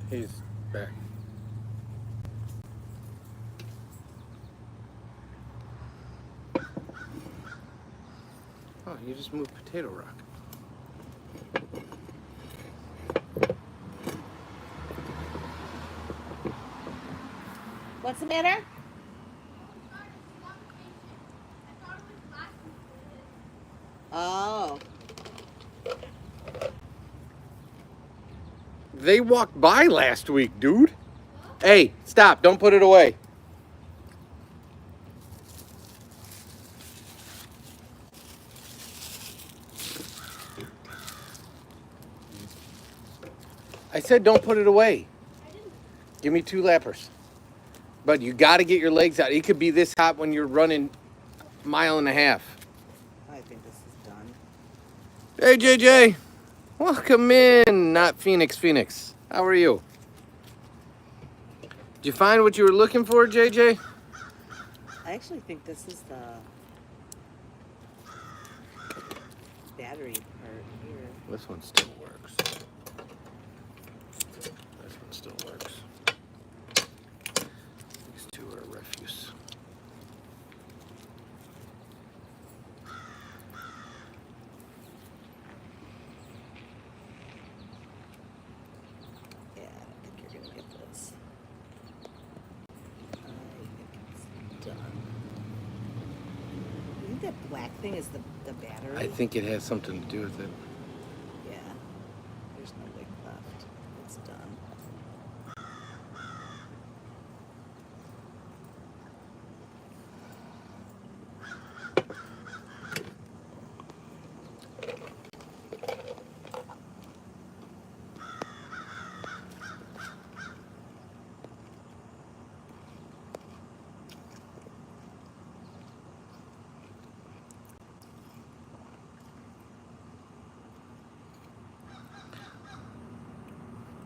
He's back. Oh, you just moved Potato Rock. What's the matter? Oh. They walked by last week, dude. Hey, stop. Don't put it away. I said don't put it away. Give me 2 lappers. But you got to get your legs out. It could be this hot when you're running a mile and a half. I think this is done. Hey, JJ. Welcome in. Not Phoenix. How are you? Did you find what you were looking for, JJ? I actually think this is the battery part here. This one still works. This one still works. These 2 are refuse. Yeah, I don't think you're gonna get this. I think it's done. You think that black thing is the battery? I think it has something to do with it. Yeah. There's no wick left. It's done.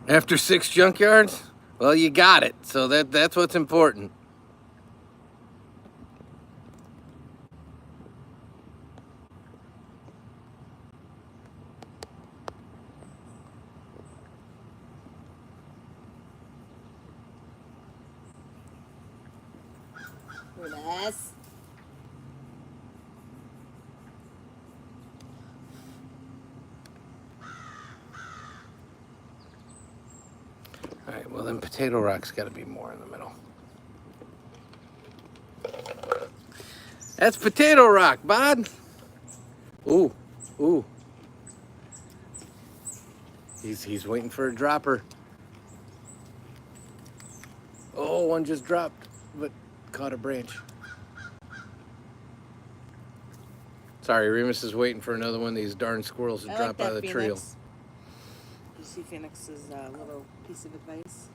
After 6 junkyards? Well, you got it. So that's what's important. Yes. All right, well then Potato Rock's got to be more in the middle. That's Potato Rock, bud. Ooh. He's waiting for a dropper. Oh, one just dropped, but caught a branch. Sorry, Remus is waiting for another one of these darn squirrels to I drop like out of that, the trail. Phoenix. Did you see Phoenix's little piece of advice?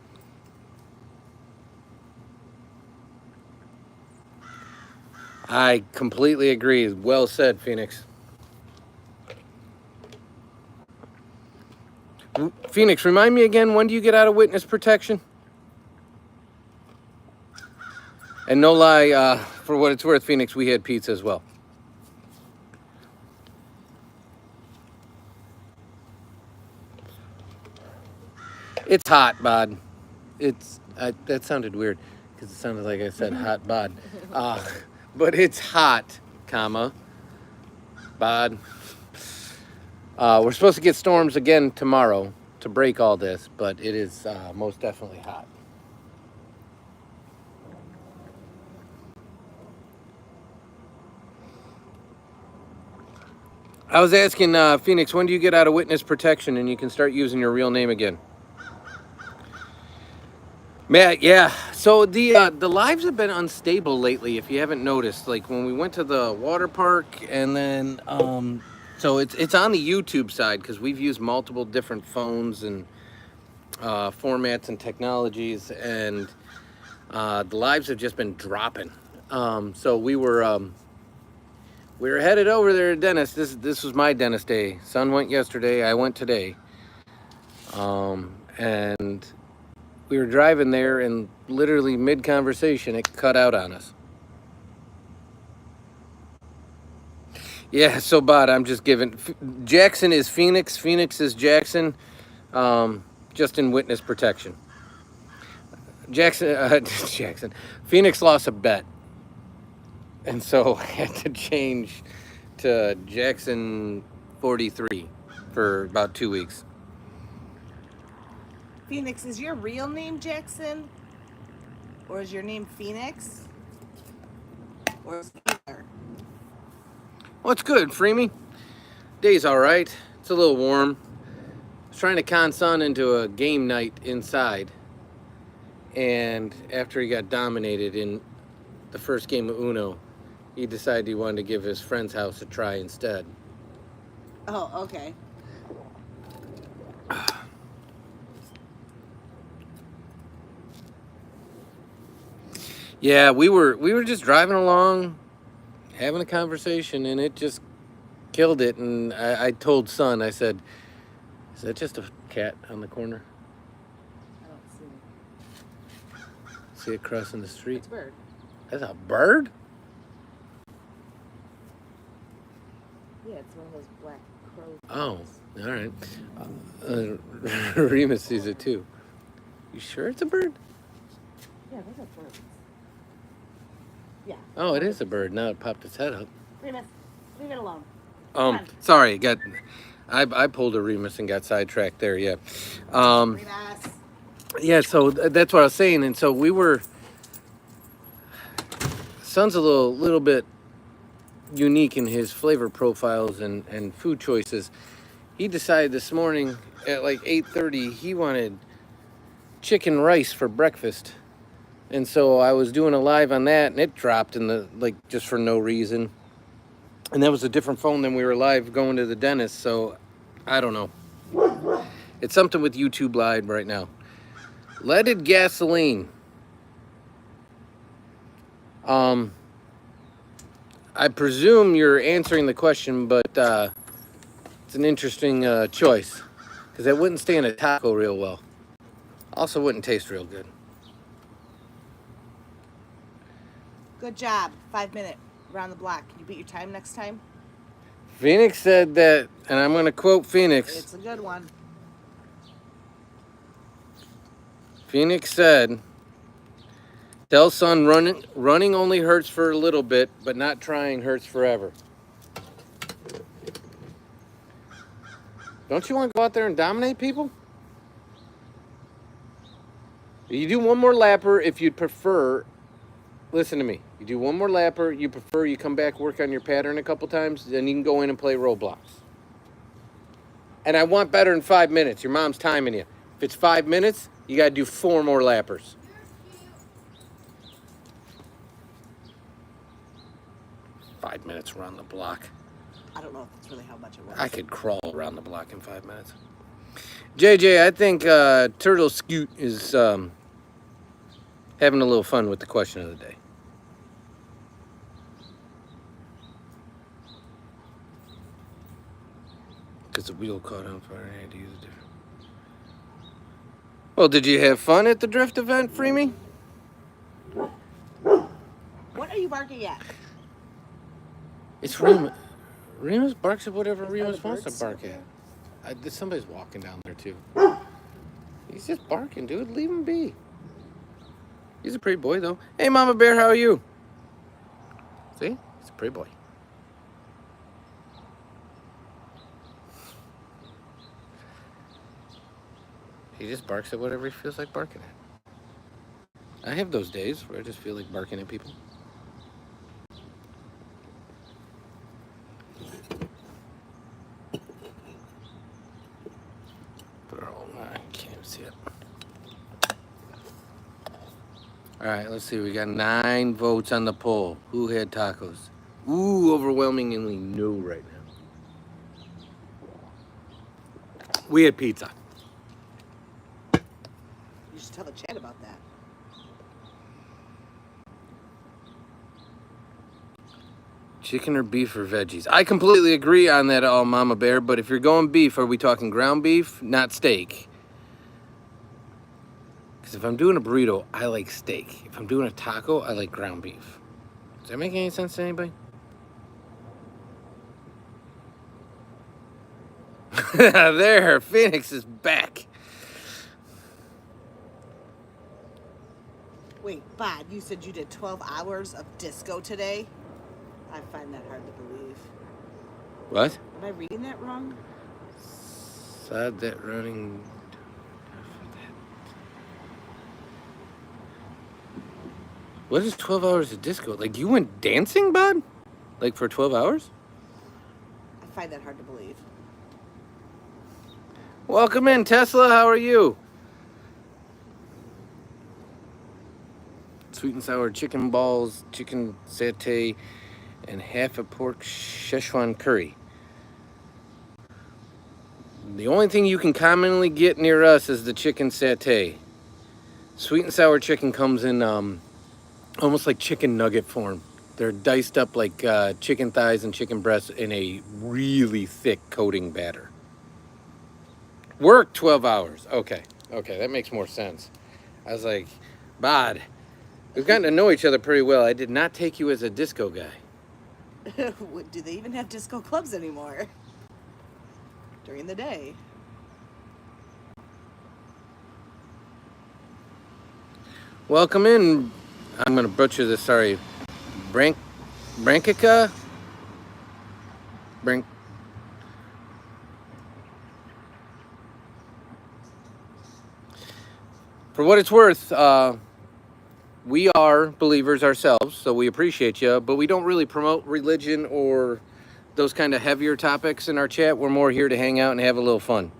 I completely agree. Well said, Phoenix. Phoenix, remind me again, when do you get out of witness protection? And no lie, for what it's worth, Phoenix, we had pizza as well. It's hot, bod. That sounded weird because it sounded like I said hot bod. But it's hot, comma, bod. We're supposed to get storms again tomorrow to break all this, but it is most definitely hot. I was asking Phoenix, when do you get out of witness protection and you can start using your real name again? Matt, yeah. So the lives have been unstable lately. If you haven't noticed, like when we went to the water park, and then so it's on the YouTube side because we've used multiple different phones and formats and technologies, and the lives have just been dropping. So we were headed over there to dentist. This was my dentist day. Son went yesterday. I went today. And we were driving there, and literally mid-conversation, it cut out on us. Yeah, so, Bod, I'm just giving... Jackson is Phoenix. Phoenix is Jackson. just in witness protection. Jackson, Phoenix lost a bet, and so had to change to Jackson 43 for about 2 weeks. Phoenix, is your real name Jackson? Or is your name Phoenix? Or is it either? Well, it's good, Freemy. Day's all right. It's a little warm. I was trying to con Son into a game night inside, and after he got dominated in the first game of Uno, he decided he wanted to give his friend's house a try instead. Oh, okay. Yeah, we were just driving along, having a conversation, and it just killed it. And I told Son, I said, "Is that just a cat on the corner? I don't see. See it crossing the street? It's a bird. That's a bird? Yeah, it's one of those black crows. Oh, all right. Remus sees it too. You sure it's a bird? Yeah, those are birds. Yeah. Oh, it is a bird. Now it popped its head up. Remus, leave it alone. Sorry, I pulled a Remus and got sidetracked there. Yeah. Remus. Yeah. So that's what I was saying, and so we were. Son's a little bit unique in his flavor profiles and food choices. He decided this morning at like 8:30 he wanted chicken rice for breakfast. And so I was doing a live on that, and it dropped in the, like, just for no reason. And that was a different phone than we were live going to the dentist, so I don't know. It's something with YouTube Live right now. Leaded gasoline. I presume you're answering the question, but it's an interesting choice, because that wouldn't stay in a taco real well. Also wouldn't taste real good. Good job. 5 minute around the block. Can you beat your time next time? Phoenix said that, and I'm going to quote Phoenix. It's a good one. Phoenix said, "Tell Son running only hurts for a little bit, but not trying hurts forever." Don't you want to go out there and dominate people? You do one more lapper if you'd prefer. Listen to me. You do one more lapper. You prefer you come back, work on your pattern a couple times, then you can go in and play Roblox. And I want better than 5 minutes. Your mom's timing you. If it's 5 minutes, you got to do 4 more lappers. Five minutes around the block. I don't know if that's really how much it was. I could crawl around the block in 5 minutes. JJ, I think Turtle Scoot is having a little fun with the question of the day. Because the wheel caught on fire, I had to use a different. Well, did you have fun at the drift event, Freemy? What are you barking at? It's Remus. Remus barks at whatever Remus the wants to birds? bark at. Somebody's walking down there, too. He's just barking, dude. Leave him be. He's a pretty boy, though. Hey, Mama Bear, how are you? See? He's a pretty boy. He just barks at whatever he feels like barking at. I have those days where I just feel like barking at people. I can't see it. All right, let's see. We got 9 votes on the poll. Who had tacos? Ooh, overwhelmingly no right now. We had pizza. You should tell the chat about that. Chicken or beef or veggies? I completely agree on that, Mama Bear, but if you're going beef, are we talking ground beef, not steak? Because if I'm doing a burrito, I like steak. If I'm doing a taco, I like ground beef. Does that make any sense to anybody? There, Phoenix is back. Wait, Bod, you said you did 12 hours of disco today? I find that hard to believe. What? Am I reading that wrong? Sad that running. What is 12 hours of disco? Like, you went dancing, bud? Like, for 12 hours? I find that hard to believe. Welcome in, Tesla. How are you? Sweet and sour chicken balls, chicken satay, and half a pork Szechuan curry. The only thing you can commonly get near us is the chicken satay. Sweet and sour chicken comes in almost like chicken nugget form. They're diced up like chicken thighs and chicken breasts in a really thick coating batter. Work 12 hours. Okay, that makes more sense. I was like, Bod, we've gotten to know each other pretty well. I did not take you as a disco guy. Do they even have disco clubs anymore? During the day. Welcome in. I'm going to butcher this, sorry. Brankica? For what it's worth, we are believers ourselves, so we appreciate you, but we don't really promote religion or those kind of heavier topics in our chat. We're more here to hang out and have a little fun.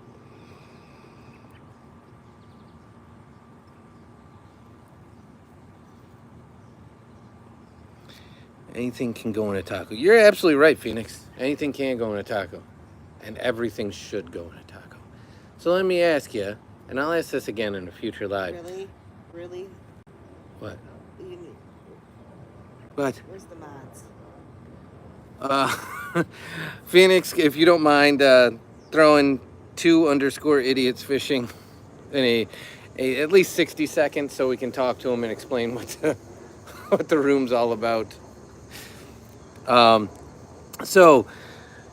Anything can go in a taco. You're absolutely right, Phoenix. Anything can go in a taco. And everything should go in a taco. So let me ask you, and I'll ask this again in a future live. Really? What? You need... What? Where's the mods? Phoenix, if you don't mind throwing 2_idiots fishing in a at least 60 seconds so we can talk to them and explain what the room's all about. So,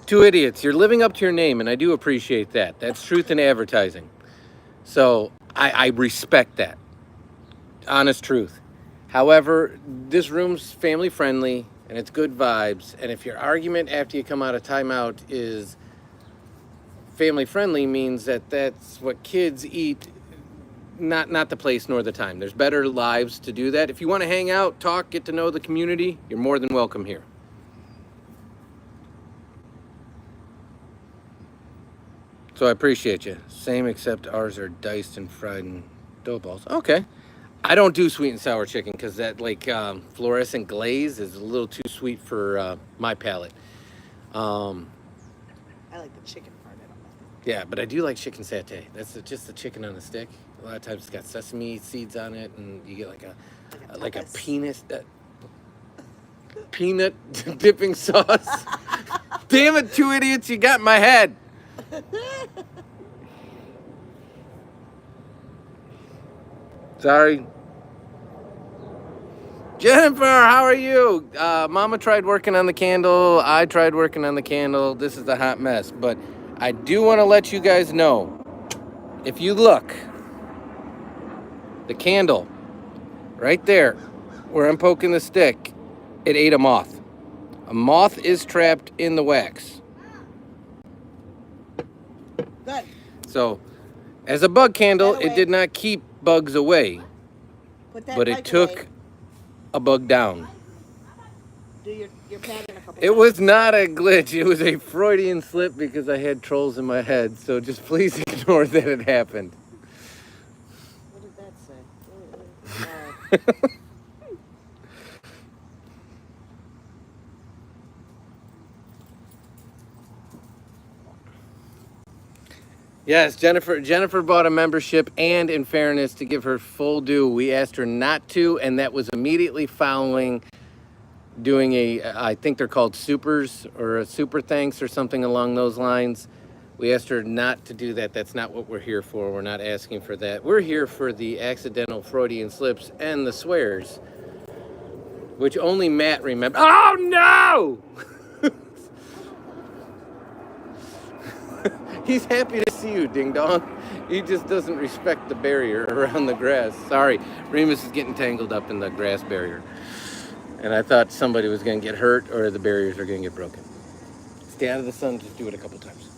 2 idiots, you're living up to your name, and I do appreciate that. That's truth in advertising. So, I respect that. Honest truth. However, this room's family friendly, and it's good vibes, and if your argument after you come out of timeout is family friendly, means that that's what kids eat, not the place nor the time. There's better lives to do that. If you want to hang out, talk, get to know the community, you're more than welcome here. So I appreciate you. Same, except ours are diced and fried in dough balls. Okay. I don't do sweet and sour chicken because that fluorescent glaze is a little too sweet for my palate. I like the chicken part. I don't like it. Yeah, but I do like chicken satay. That's just the chicken on the stick. A lot of times it's got sesame seeds on it, and you get like a peanut dipping sauce. Damn it, 2 idiots! You got in my head. Sorry. Jennifer, how are you? Mama tried working on the candle. I tried working on the candle. This is a hot mess. But I do want to let you guys know, if you look, the candle right there, where I'm poking the stick, it ate a moth. A moth is trapped in the wax. Good. So, as a bug candle, it did not keep bugs away, but it took a bug down. Do your pattern a couple It was not a glitch. It was a Freudian slip because I had trolls in my head. So just please ignore that it happened. What did that say? Yes, Jennifer bought a membership, and in fairness, to give her full due, we asked her not to, and that was immediately following doing I think they're called supers or a super thanks or something along those lines. We asked her not to do that. That's not what we're here for. We're not asking for that. We're here for the accidental Freudian slips and the swears, which only Matt remembered. Oh, no! He's happy to see you, Ding Dong. He just doesn't respect the barrier around the grass. Sorry, Remus is getting tangled up in the grass barrier. And I thought somebody was going to get hurt or the barriers are going to get broken. Stay out of the sun, just do it a couple times.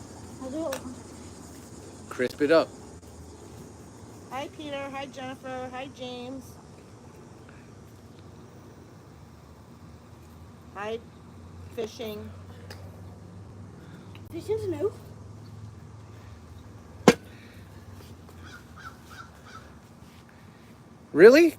I'll do it. Crisp it up. Hi, Peter. Hi, Jennifer. Hi, James. Hi, fishing. Fishing's new. Really?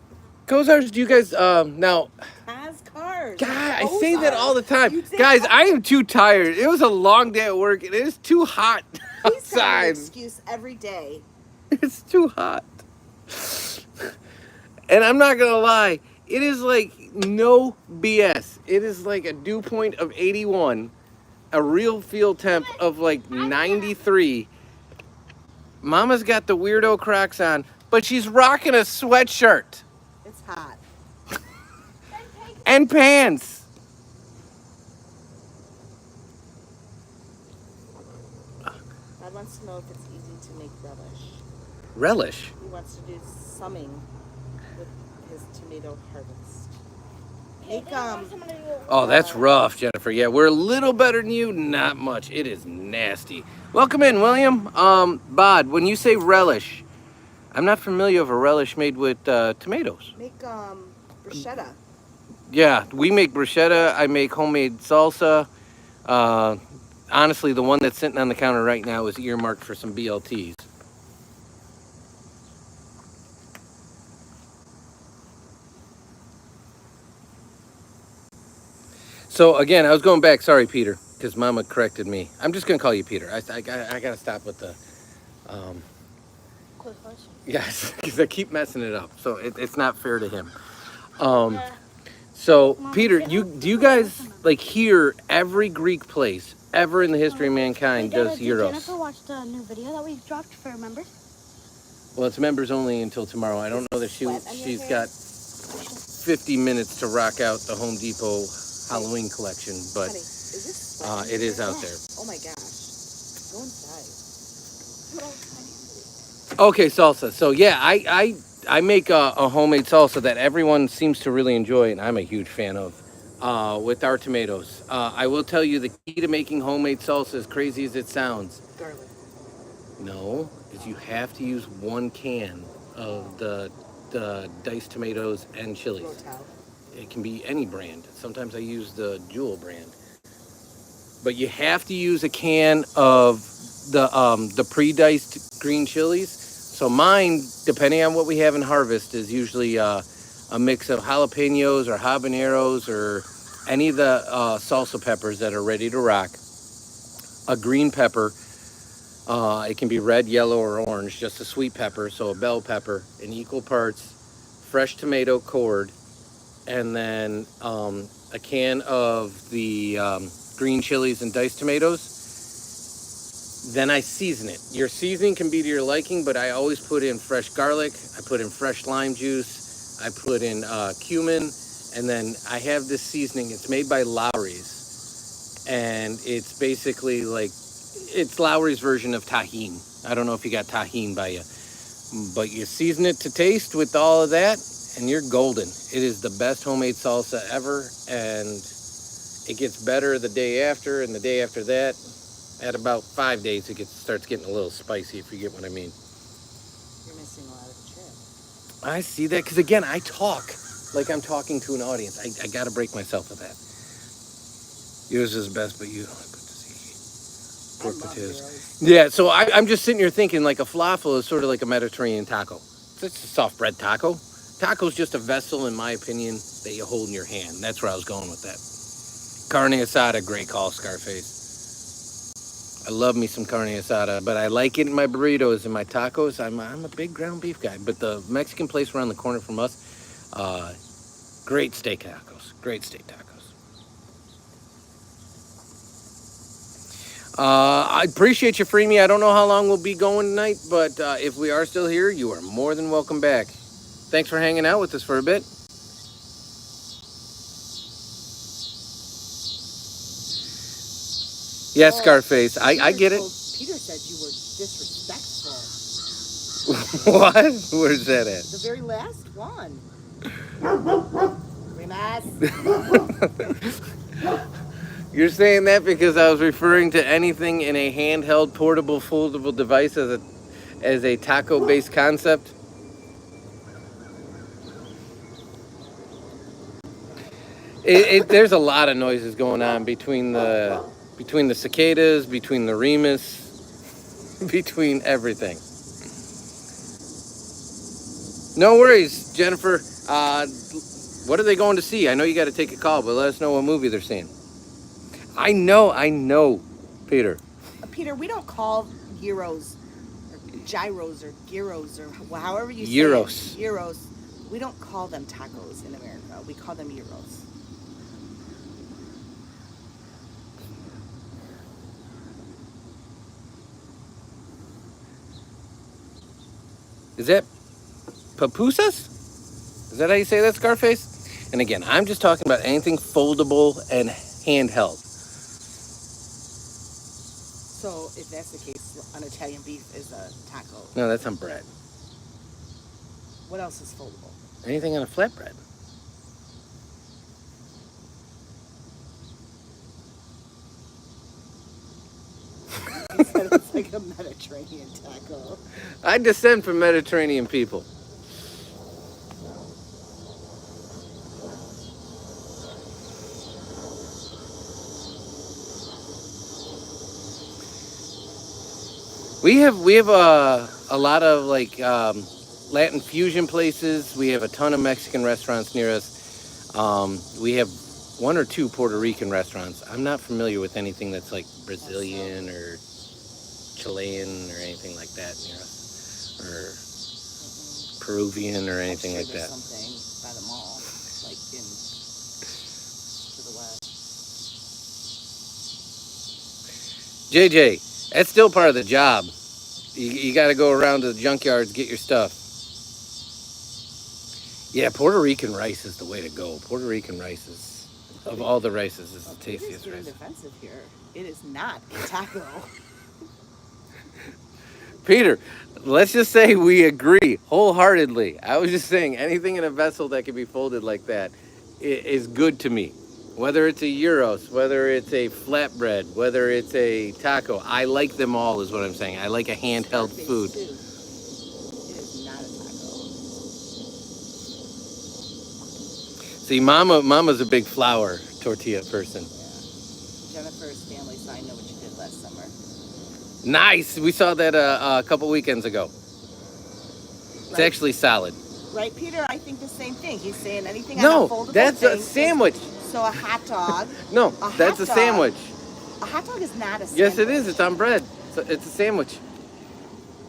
Cozars, do you guys, now, Has cars. God, I say that all the You time. say Guys, all- I am too tired. It was a long day at work. It is too hot He's got an outside. excuse every day. It's too hot. And I'm not going to lie. It is like no BS. It is like a dew point of 81. A real field temp of like 93. Mama's got the weirdo Crocs on, but she's rocking a sweatshirt It's hot. and pants. Dad wants to know if it's easy to make relish. Relish. He wants to do summing with his tomato harvest. Make Oh, that's rough, Jennifer. Yeah, we're a little better than you, not much. It is nasty. Welcome in, William. Bod, when you say relish, I'm not familiar with a relish made with tomatoes. make bruschetta. Yeah, we make bruschetta. I make homemade salsa. Honestly, the one that's sitting on the counter right now is earmarked for some BLTs. So again, I was going back. Sorry, Peter, because Mama corrected me. I'm just gonna call you Peter. I gotta stop with the. Yes, because I keep messing it up. So it's not fair to him. So Peter, do you guys like hear every Greek place ever in the history of mankind does Did gyros? Jennifer watch the new video that we dropped for members? Well, it's members only until tomorrow. I don't know that Sweat on your she's hair? got 50 minutes to rock out the Home Depot Halloween collection, but Honey, is this sweat on it your is hair? out there. Oh my gosh. Go inside. Okay, salsa. So yeah, I make a homemade salsa that everyone seems to really enjoy, and I'm a huge fan of, with our tomatoes. I will tell you the key to making homemade salsa, as crazy as it sounds, Garlic. no, is you have to use 1 can of the diced tomatoes and chilies. Rotel. It can be any brand. Sometimes I use the Jewel brand. But you have to use a can of the pre-diced green chilies. So mine, depending on what we have in harvest, is usually a mix of jalapenos or habaneros or any of the salsa peppers that are ready to rock. A green pepper. It can be red, yellow, or orange. Just a sweet pepper, so a bell pepper in equal parts. Fresh tomato cored, and then a can of the green chilies and diced tomatoes. Then I season it. Your seasoning can be to your liking, but I always put in fresh garlic. I put in fresh lime juice. I put in cumin, and then I have this seasoning. It's made by Lowry's, and it's basically like it's Lowry's version of tahine. I don't know if you got tahine by you, but you season it to taste with all of that, and you're golden. It is the best homemade salsa ever, and it gets better the day after and the day after that. At about 5 days, it starts getting a little spicy, if you get what I mean. You're missing a lot of the trip. I see that, because again, I talk like I'm talking to an audience. I got to break myself of that. Yours is best, but you don't put tzatziki. Pork potatoes. Yeah, so I'm just sitting here thinking like a falafel is sort of like a Mediterranean taco. It's a soft bread taco. Taco's just a vessel, in my opinion, that you hold in your hand. That's where I was going with that. Carne asada, great call, Scarface. I love me some carne asada, but I like it in my burritos and my tacos. I'm a big ground beef guy, but the Mexican place around the corner from us, great steak tacos. Great steak tacos. I appreciate you, Freemy. I don't know how long we'll be going tonight, but if we are still here, you are more than welcome back. Thanks for hanging out with us for a bit. Yes, Scarface. I get it. Peter said you were disrespectful. What? Where's that at? The very last one. Rimas. You're saying that because I was referring to anything in a handheld, portable, foldable device as a taco-based concept. There's a lot of noises going on between the cicadas, between the Remus, between everything. No worries, Jennifer. What are they going to see? I know you got to take a call, but let us know what movie they're seeing. I know, Peter. Peter, we don't call gyros or gyros or gyros or however you say Gyros. it. Gyros. We don't call them tacos in America. We call them gyros. Is that pupusas? Is that how you say that, Scarface? And again, I'm just talking about anything foldable and handheld. So if that's the case, an Italian beef is a taco. No, that's on bread. What else is foldable? Anything on a flatbread. He said it's like a Mediterranean taco. I descend from Mediterranean people. We have a lot of like Latin fusion places. We have a ton of Mexican restaurants near us. We have one or two Puerto Rican restaurants. I'm not familiar with anything that's like Brazilian or Chilean or anything like that near us, or Peruvian or anything like that. Something by the mall, like in to the west. JJ, that's still part of the job. You got to go around to the junkyards, get your stuff. Yeah, Puerto Rican rice is the way to go. Puerto Rican rice is, of all the rices, is the tastiest It is rice. getting defensive here. It is not a taco. Peter, let's just say we agree wholeheartedly. I was just saying anything in a vessel that can be folded like that is good to me. Whether it's a gyros, whether it's a flatbread, whether it's a taco, I like them all is what I'm saying. I like a handheld food. It is not a taco. See, Mama's a big flour tortilla person. Yeah. Jennifer's family, so I know what you did last summer. Nice. We saw that a couple weekends ago. It's Right. actually solid. Right, Peter? I think the same thing. He's saying anything on a foldable No, that's a thing sandwich. So a hot dog. No, A that's hot a dog. sandwich. A hot dog is not a sandwich. Yes, it is. It's on bread. It's a sandwich.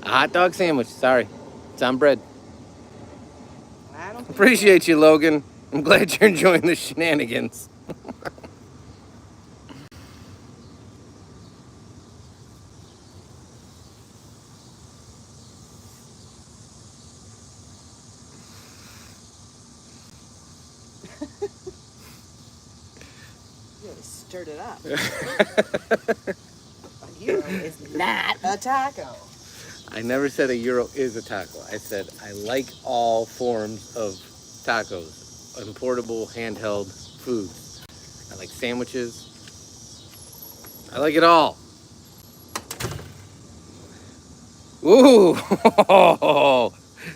A hot dog sandwich. Sorry. It's on bread. I don't think Appreciate you, Logan. I'm glad you're enjoying the shenanigans. You really stirred it up. A gyro is not a taco. I never said a gyro is a taco. I said I like all forms of tacos and portable handheld foods. I like sandwiches. I like it all. Ooh,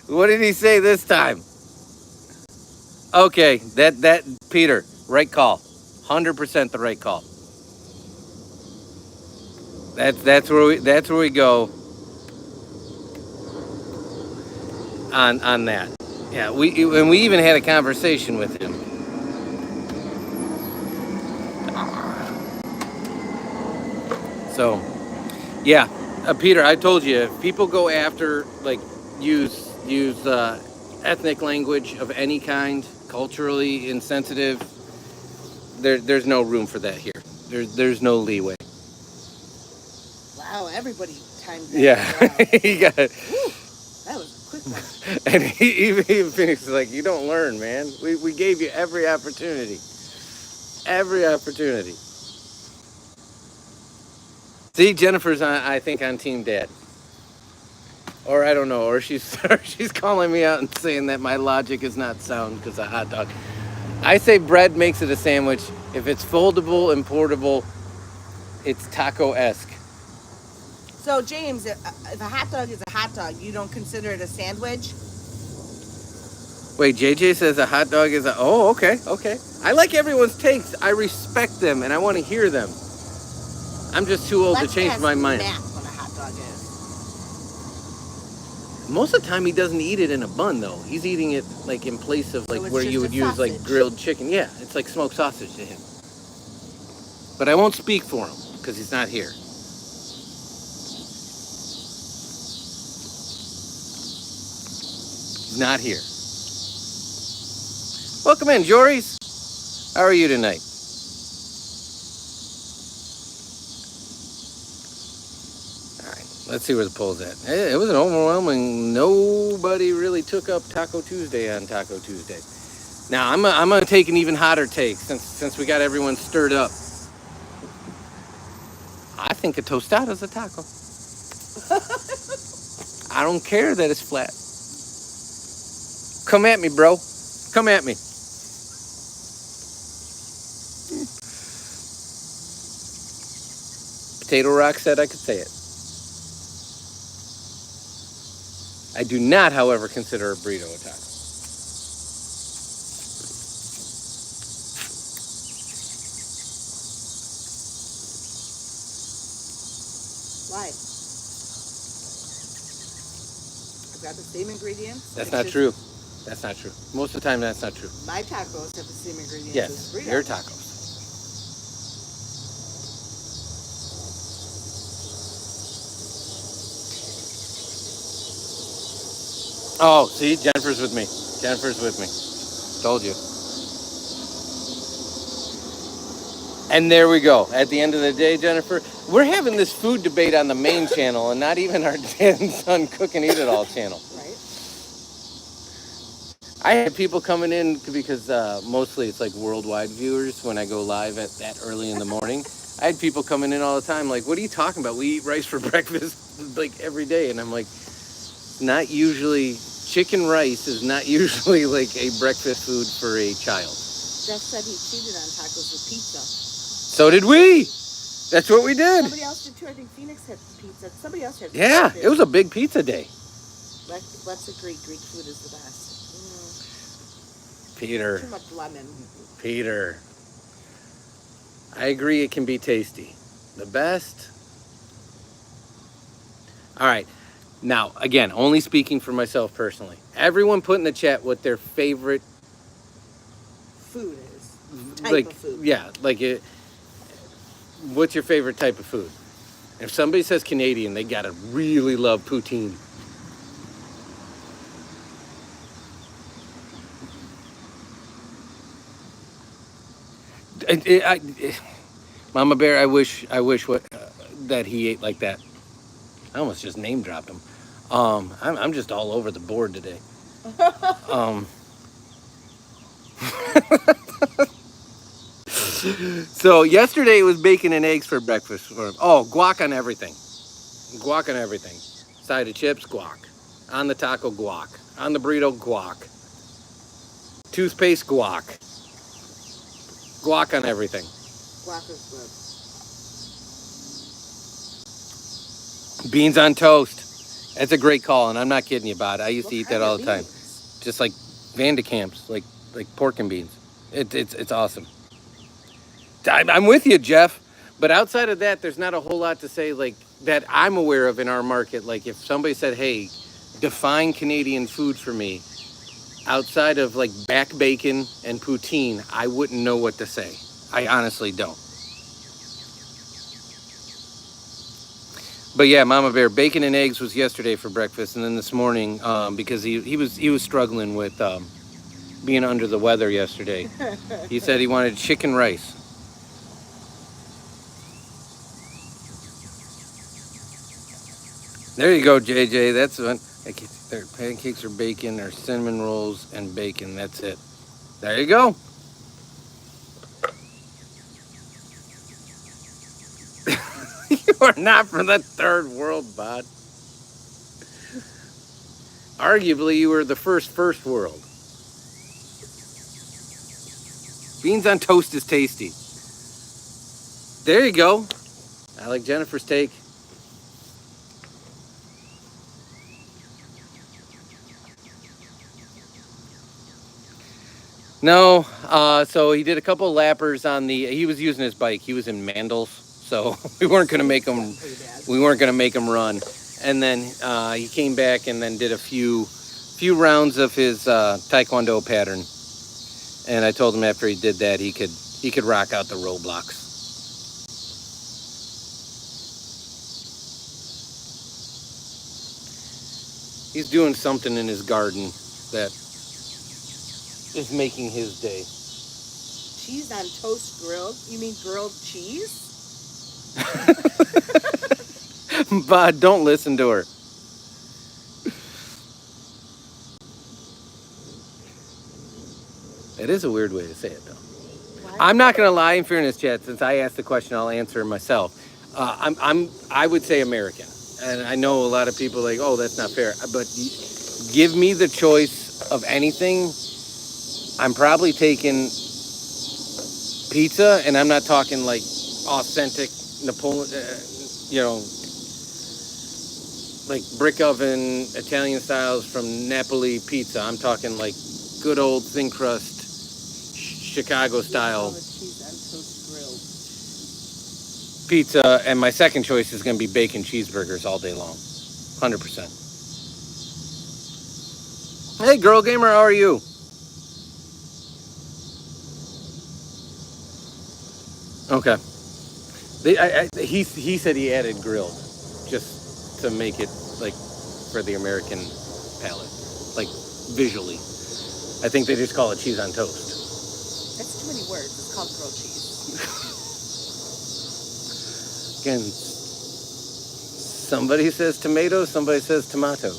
what did he say this time? Okay, that Peter, right call, 100% the right call. That's where we go on that. Yeah, we even had a conversation with him. So, yeah, Peter, I told you, if people go after like use ethnic language of any kind, culturally insensitive, there's no room for that here. There's no leeway. Wow, everybody timed that. Yeah, he got it. Whew, that was a quick one. And even Phoenix is like, you don't learn, man. We gave you every opportunity. Every opportunity. See, Jennifer's I think on Team Dad. Or I don't know, or she's or she's calling me out and saying that my logic is not sound because of hot dog. I say bread makes it a sandwich. If it's foldable and portable, it's taco-esque. So, James, if a hot dog is a hot dog, you don't consider it a sandwich? Wait, JJ says a hot dog is a... Oh, okay, okay. I like everyone's takes. I respect them, and I want to hear them. I'm just too old to change my mind. Matt what a hot dog is. Most of the time, he doesn't eat it in a bun, though. He's eating it, like, in place of, like, So it's where just you a would use, like, sausage. grilled chicken. Yeah, it's like smoked sausage to him. But I won't speak for him, because he's not here. He's not here. Welcome in, Joris. How are you tonight? All right, let's see where the poll's at. It was an overwhelming. Nobody really took up Taco Tuesday on Taco Tuesday. Now I'm gonna take an even hotter take since we got everyone stirred up. I think a tostada's a taco. I don't care that it's flat. Come at me, bro. Come at me. Potato Rock said I could say it. I do not, however, consider a burrito a taco. Why? I've got the same ingredients. That's It's not just- true. That's not true. Most of the time, that's not true. My tacos have the same ingredients Yes, as burritos. your tacos. Oh, see, Jennifer's with me. Jennifer's with me. Told you. And there we go. At the end of the day, Jennifer, we're having this food debate on the main channel and not even our dad and son cook and eat it all channel. Right? I had people coming in because mostly it's like worldwide viewers when I go live at that early in the morning. I had people coming in all the time like, what are you talking about? We eat rice for breakfast like every day. And I'm like, not usually, chicken rice is not usually like a breakfast food for a child. Jeff said he cheated on tacos with pizza. So did we. That's what we did. Somebody else did too. I think Phoenix had pizza. Somebody else had pizza. Yeah, too. it was a big pizza day. Let's agree, Greek food is the best. Peter, Too much lemon. Peter. I agree it can be tasty. The best. All right. Now, again, only speaking for myself personally. Everyone put in the chat what their favorite Food is. Type like of food. yeah, like it, what's your favorite type of food? If somebody says Canadian, they gotta really love poutine. Mama Bear, I wish what that he ate like that. I almost just name dropped him. I'm just all over the board today. So yesterday it was bacon and eggs for breakfast. Oh, guac on everything. Guac on everything. Side of chips, guac. On the taco, guac. On the burrito, guac. Toothpaste, guac. Guac on everything. Guac is good. Beans on toast. That's a great call, and I'm not kidding you about it. I used to What eat that kind all of the time. beans? Just like Vandecamps, like pork and beans. It's awesome. I'm with you, Jeff. But outside of that, there's not a whole lot to say like that I'm aware of in our market. Like if somebody said, "Hey, define Canadian food for me," outside of like back bacon and poutine, I wouldn't know what to say. I honestly don't. But yeah, Mama Bear, bacon and eggs was yesterday for breakfast, and then this morning, because he was struggling with being under the weather yesterday. He said he wanted chicken rice. There you go, JJ. That's one. Their pancakes are bacon, or cinnamon rolls and bacon. That's it. There you go. You are not from the third world, bud. Arguably, you were the first world. Beans on toast is tasty. There you go. I like Jennifer's take. No, so he did a couple of lappers on he was using his bike. He was in Mandels, so we weren't gonna make him run. And then he came back and then did a few rounds of his Taekwondo pattern. And I told him after he did that he could rock out the roadblocks. He's doing something in his garden that is making his day. Cheese on toast grilled? You mean grilled cheese? But don't listen to her. It is a weird way to say it, though. Why? I'm not gonna lie. In fairness, chat, since I asked the question, I'll answer it myself. I would say American, and I know a lot of people are like, oh, that's not fair. But give me the choice of anything, I'm probably taking pizza, and I'm not talking like authentic Napoleon, like brick oven Italian styles from Napoli pizza. I'm talking like good old thin crust Chicago style pizza, and my second choice is going to be bacon cheeseburgers all day long, 100%. Hey, girl gamer, how are you? Okay. He said he added grilled just to make it like for the American palate, like visually. I think they just call it cheese on toast. That's too many words. It's called grilled cheese. Again, somebody says tomato, somebody says tomato.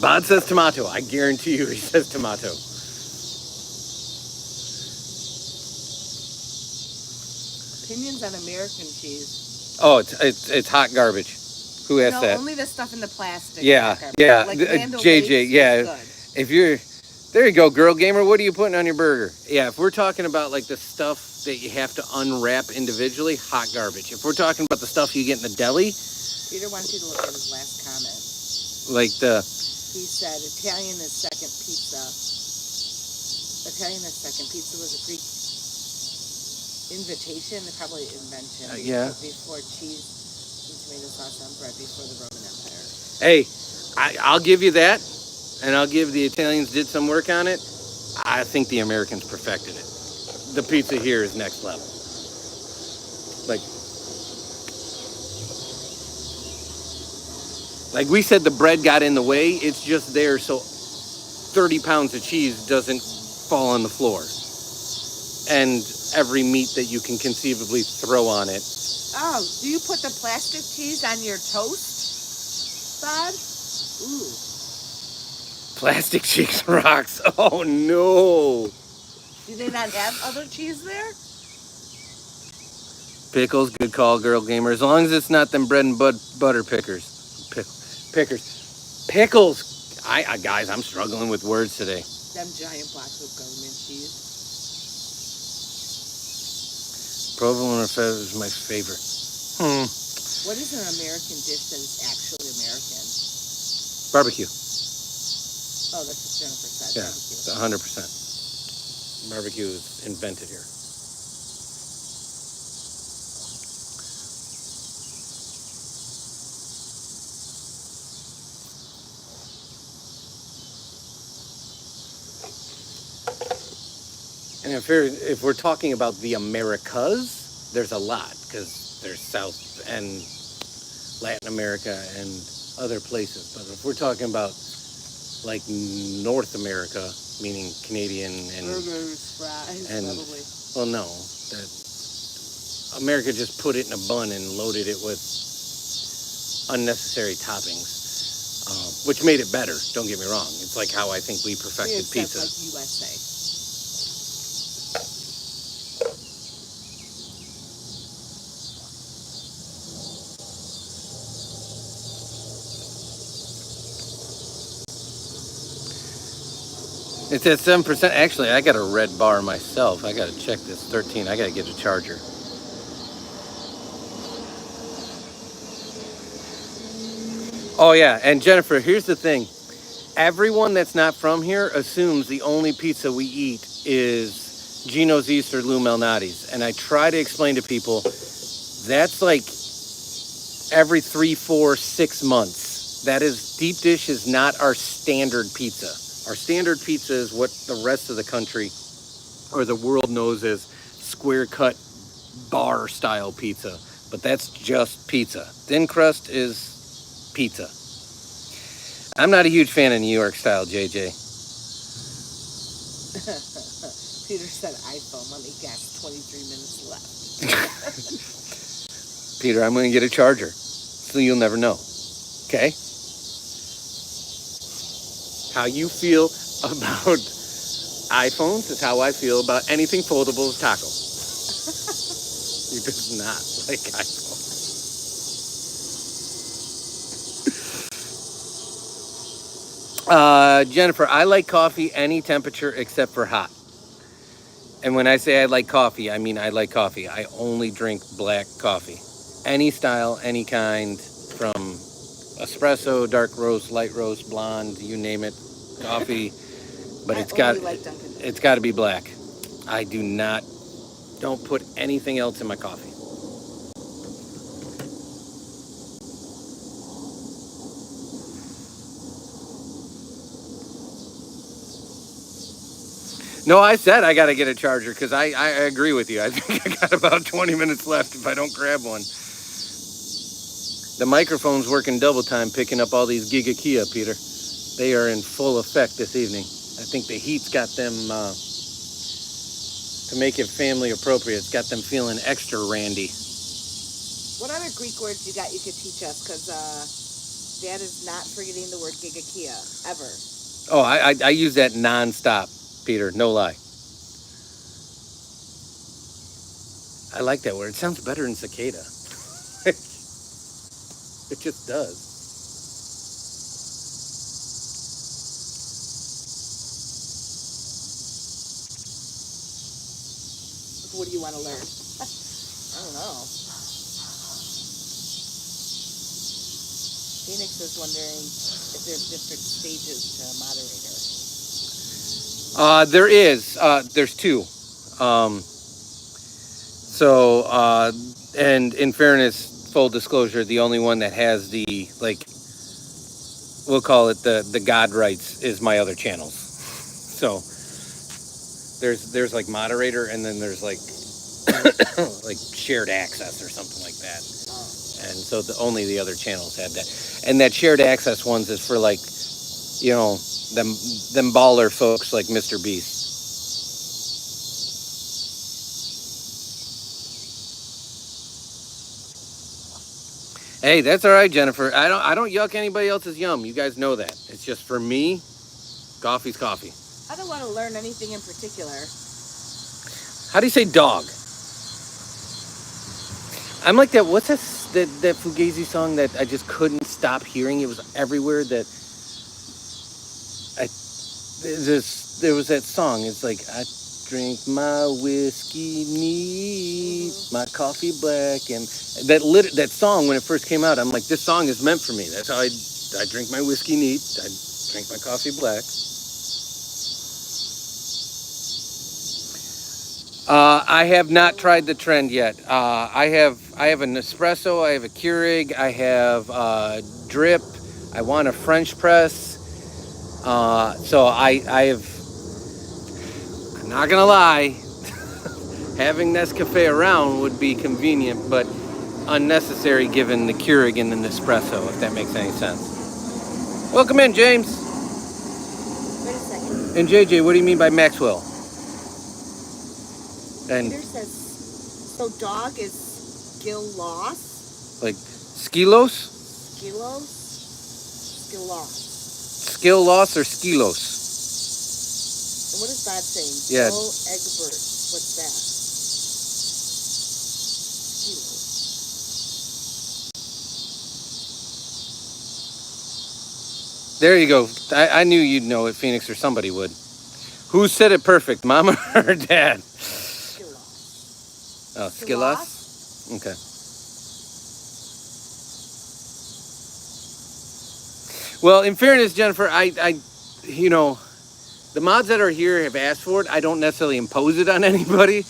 Bod says tomato. I guarantee you he says tomato. Opinions on American cheese. Oh, it's hot garbage. Who asked that? Only the stuff in the plastic. Yeah. Like JJ, yeah. If you're there you go, girl gamer. What are you putting on your burger? Yeah, if we're talking about like the stuff that you have to unwrap individually, hot garbage. If we're talking about the stuff you get in the deli, Peter wants you to look at his last comment. Like he said Italian is second pizza. Italian is second pizza was a Greek invitation, probably invention. Yeah. Before cheese and tomato sauce on bread before the Roman Empire. Hey, I'll give you that. And I'll give the Italians did some work on it. I think the Americans perfected it. The pizza here is next level. Like we said, the bread got in the way. It's just there so 30 pounds of cheese doesn't fall on the floor. And every meat that you can conceivably throw on it. Oh, do you put the plastic cheese on your toast, Bod? Ooh. Plastic cheese rocks. Oh, no. Do they not have other cheese there? Pickles, good call, girl gamer. As long as it's not them bread and butter pickers. Pickles. Guys, I'm struggling with words today. Them giant blocks of government cheese. Provolone or feta is my favorite. What is an American dish that is actually American? Barbecue. Oh, that's what Jennifer said. Yeah, barbecue. 100%. Barbecue is invented here. And if we're talking about the Americas, there's a lot, because there's South and Latin America and other places. But if we're talking about like North America, meaning Canadian and burgers, fries, probably. Well, no, that America just put it in a bun and loaded it with unnecessary toppings, which made it better. Don't get me wrong. It's like how I think we perfected pizza. Like USA. It's at 7%. Actually, I got a red bar myself. I got to check this. 13. I got to get a charger. Oh, yeah. And Jennifer, here's the thing. Everyone that's not from here assumes the only pizza we eat is Gino's East or Lou Malnati's. And I try to explain to people that's like every 3, 4, 6 months. That is, deep dish is not our standard pizza. Our standard pizza is what the rest of the country or the world knows as square cut bar style pizza. But that's just pizza. Thin crust is pizza. I'm not a huge fan of New York style, JJ. Peter said iPhone. Let me guess. 23 minutes left. Peter, I'm going to get a charger, so you'll never know. Okay? How you feel about iPhones is how I feel about anything foldable as taco. He does not like iPhones. Jennifer, I like coffee any temperature except for hot. And when I say I like coffee, I mean I like coffee. I only drink black coffee. Any style, any kind, from espresso, dark roast, light roast, blonde, you name it, coffee. But it's got to be black. I don't put anything else in my coffee. No, I said I got to get a charger because I agree with you. I think I got about 20 minutes left if I don't grab one. The microphone's working double time picking up all these Giga Kia, Peter. They are in full effect this evening. I think the heat's got them, to make it family appropriate, it's got them feeling extra randy. What other Greek words you got you could teach us? Because Dad is not forgetting the word Giga Kia, ever. Oh, I use that nonstop, Peter, no lie. I like that word. It sounds better than cicada. It just does. What do you want to learn? I don't know. Phoenix is wondering if there's different stages to moderator. There is. There's two. And in fairness, full disclosure, the only one that has the, like, we'll call it the God rights is my other channels. So there's like moderator, and then there's like like shared access or something like that. And so only the other channels have that. And that shared access ones is for, like, you know, them baller folks like Mr. Beast. Hey, that's all right, Jennifer. I don't yuck anybody else's yum. You guys know that. It's just, for me, coffee's coffee. I don't want to learn anything in particular. How do you say dog? I'm like that. What's that Fugazi song that I just couldn't stop hearing? It was everywhere. There was that song. It's like, I drink my whiskey neat, my coffee black, and that song, when it first came out, I'm like, this song is meant for me. That's how I drink my whiskey neat. I drink my coffee black. I have not tried the trend yet. I have an espresso. I have a Keurig. I have drip. I want a French press. So I have. I'm not gonna lie. Having Nescafe around would be convenient, but unnecessary given the Keurig and the Nespresso, if that makes any sense. Welcome in, James. Wait a second. And JJ, what do you mean by Maxwell? And Peter says, so dog is skill loss? like skilos? Skilos? Skill loss. Skill loss or skilos? And what is that saying? Yeah. Joe Egbert. What's that? Skilos. There you go. I knew you'd know it, Phoenix, or somebody would. Who said it perfect, Mama or Dad? Skilos. Oh, Skilos? Okay. Well, in fairness, Jennifer, you know, the mods that are here have asked for it. I don't necessarily impose it on anybody,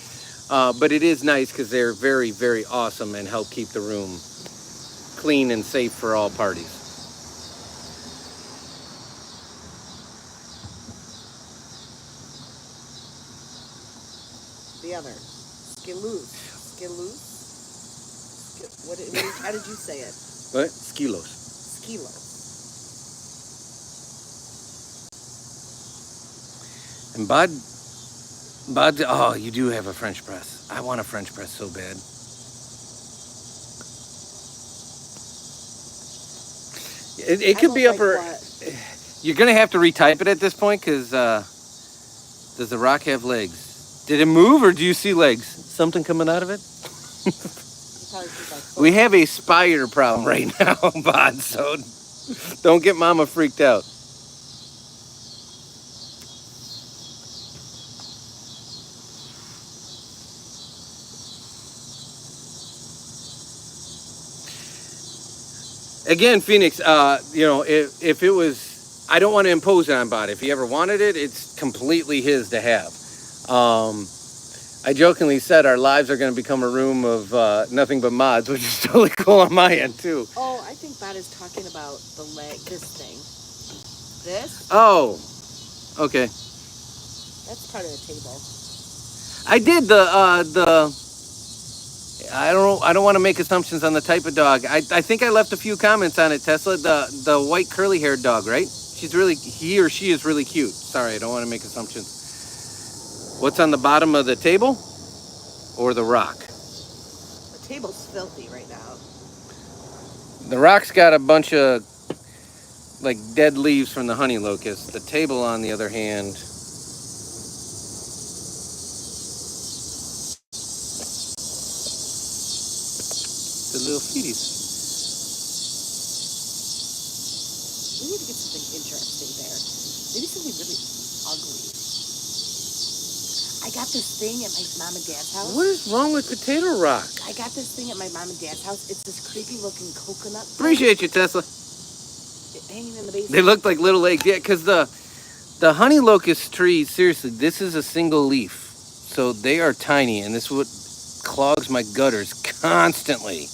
but it is nice because they're very, very awesome and help keep the room clean and safe for all parties. The other. Skiloos. Skiloos? How did you say it? What? Skilos. Skilos. And Bod, oh, you do have a French press. I want a French press so bad. It could be upper. You're gonna have to retype it at this point because does the rock have legs? Did it move or do you see legs? Something coming out of it? We have a spider problem right now, Bod. So don't get Mama freaked out. Again, Phoenix, you know, if it was, I don't want to impose it on Bod. If he ever wanted it, it's completely his to have. I jokingly said our lives are going to become a room of nothing but mods, which is totally cool on my end, too. Oh, I think Bod is talking about this thing. This? Oh, okay. That's part of the table. I did I don't want to make assumptions on the type of dog. I think I left a few comments on it, Tesla. The white curly haired dog, right? He or she is really cute. Sorry, I don't want to make assumptions. What's on the bottom of the table or the rock? The table's filthy right now. The rock's got a bunch of like dead leaves from the honey locust. The table, on the other hand, the little feeties. We need to get something interesting there. Maybe something really ugly. I got this thing at my mom and dad's house. What is wrong with potato rock? I got this thing at my mom and dad's house. It's this creepy looking coconut thing. Appreciate you, Tesla. Hanging in the basement. They look like little eggs. Yeah, because the honey locust tree, seriously, this is a single leaf. So they are tiny, and this is what clogs my gutters constantly.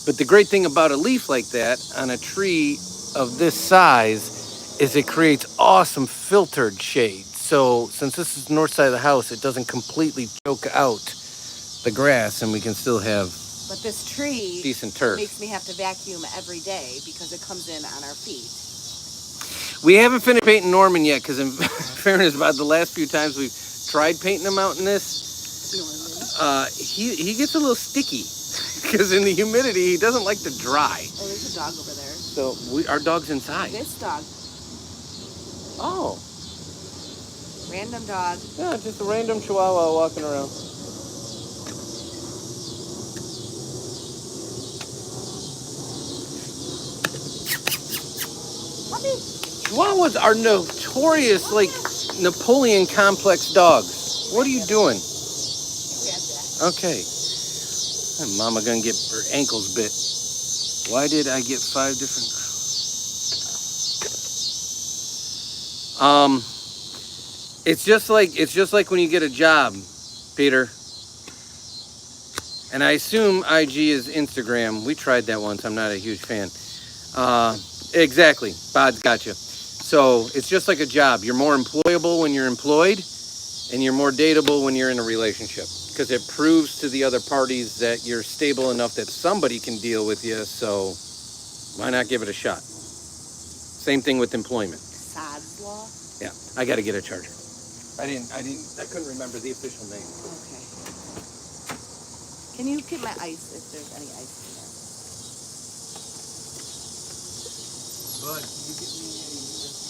But the great thing about a leaf like that on a tree of this size is it creates awesome filtered shade. So since this is the north side of the house, it doesn't completely choke out the grass, and we can still have But this tree decent turf. Makes me have to vacuum every day because it comes in on our feet. We haven't finished painting Norman yet because, in fairness, about the last few times we've tried painting him out in this, he gets a little sticky because in the humidity he doesn't like to dry. Oh, there's a dog over there. So our dog's inside. This dog. Oh. Random dog. Yeah, just a random chihuahua walking around. Chihuahuas are notorious, like, Napoleon complex dogs. What are you doing? Okay. Mama gonna get her ankles bit. Why did I get 5 different... It's just like when you get a job, Peter. And I assume IG is Instagram. We tried that once. I'm not a huge fan. Exactly. Bod's got you. So it's just like a job. You're more employable when you're employed, and you're more dateable when you're in a relationship. Because it proves to the other parties that you're stable enough that somebody can deal with you. So why not give it a shot? Same thing with employment. Sod's Law? Yeah, I got to get a charger. I couldn't remember the official name. Okay. Can you get my ice if there's any ice in there? Bud, can you get me any USB?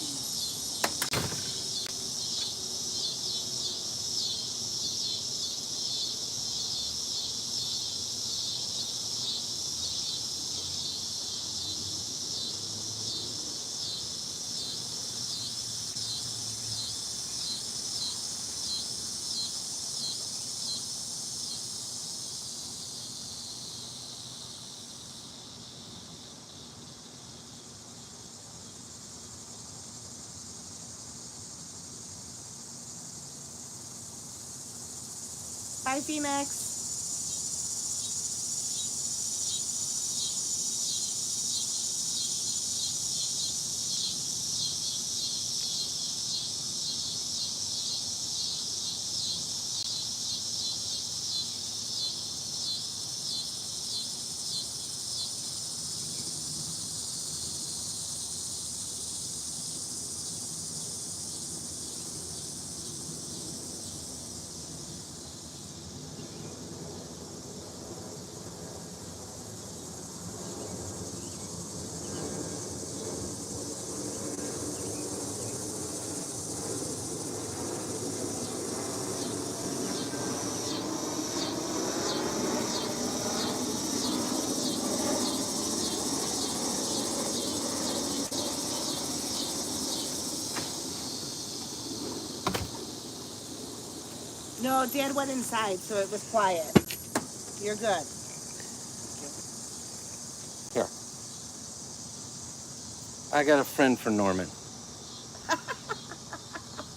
Hi, Phoenix. No, Dad went inside, so it was quiet. You're good. Here. I got a friend for Norman.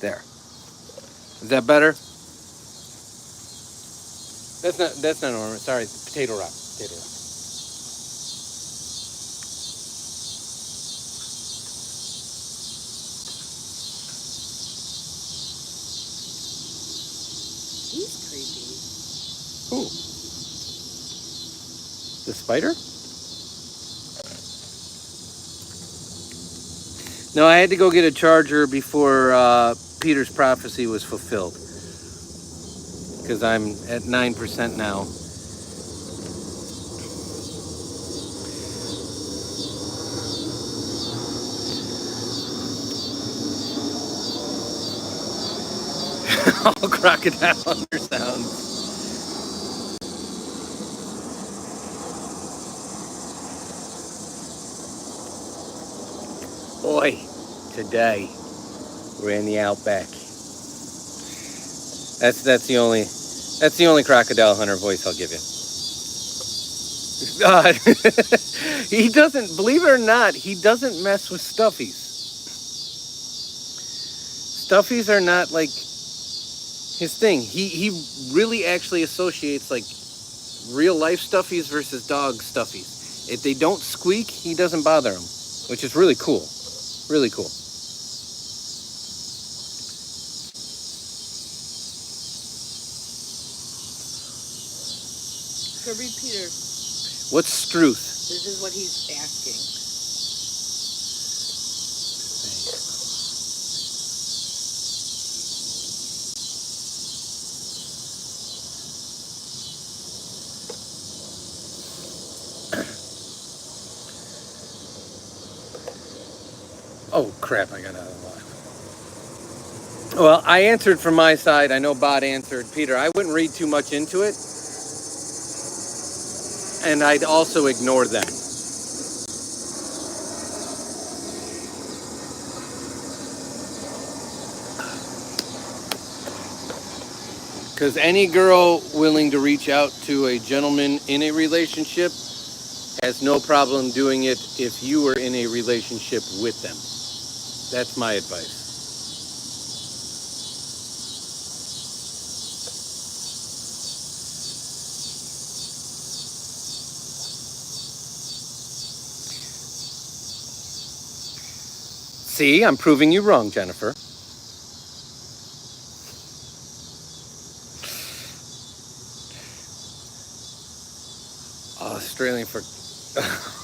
There. Is that better? That's not Norman. Sorry, potato rock. Potato rock. He's creepy. Who? The spider? No, I had to go get a charger before Peter's prophecy was fulfilled. Because I'm at 9% now. All crocodile sounds. Boy, today we're in the outback. That's the only crocodile hunter voice I'll give you. He doesn't, believe it or not, he doesn't mess with stuffies. Stuffies are not like his thing. He really actually associates like real life stuffies versus dog stuffies. If they don't squeak, he doesn't bother them, which is really cool. Really cool. Go read Peter. What's struth? This is what he's asking. Oh, crap, I got out of the live. Well, I answered from my side. I know Bod answered. Peter, I wouldn't read too much into it. And I'd also ignore them. Because any girl willing to reach out to a gentleman in a relationship has no problem doing it if you are in a relationship with them. That's my advice. See, I'm proving you wrong, Jennifer. Australian for...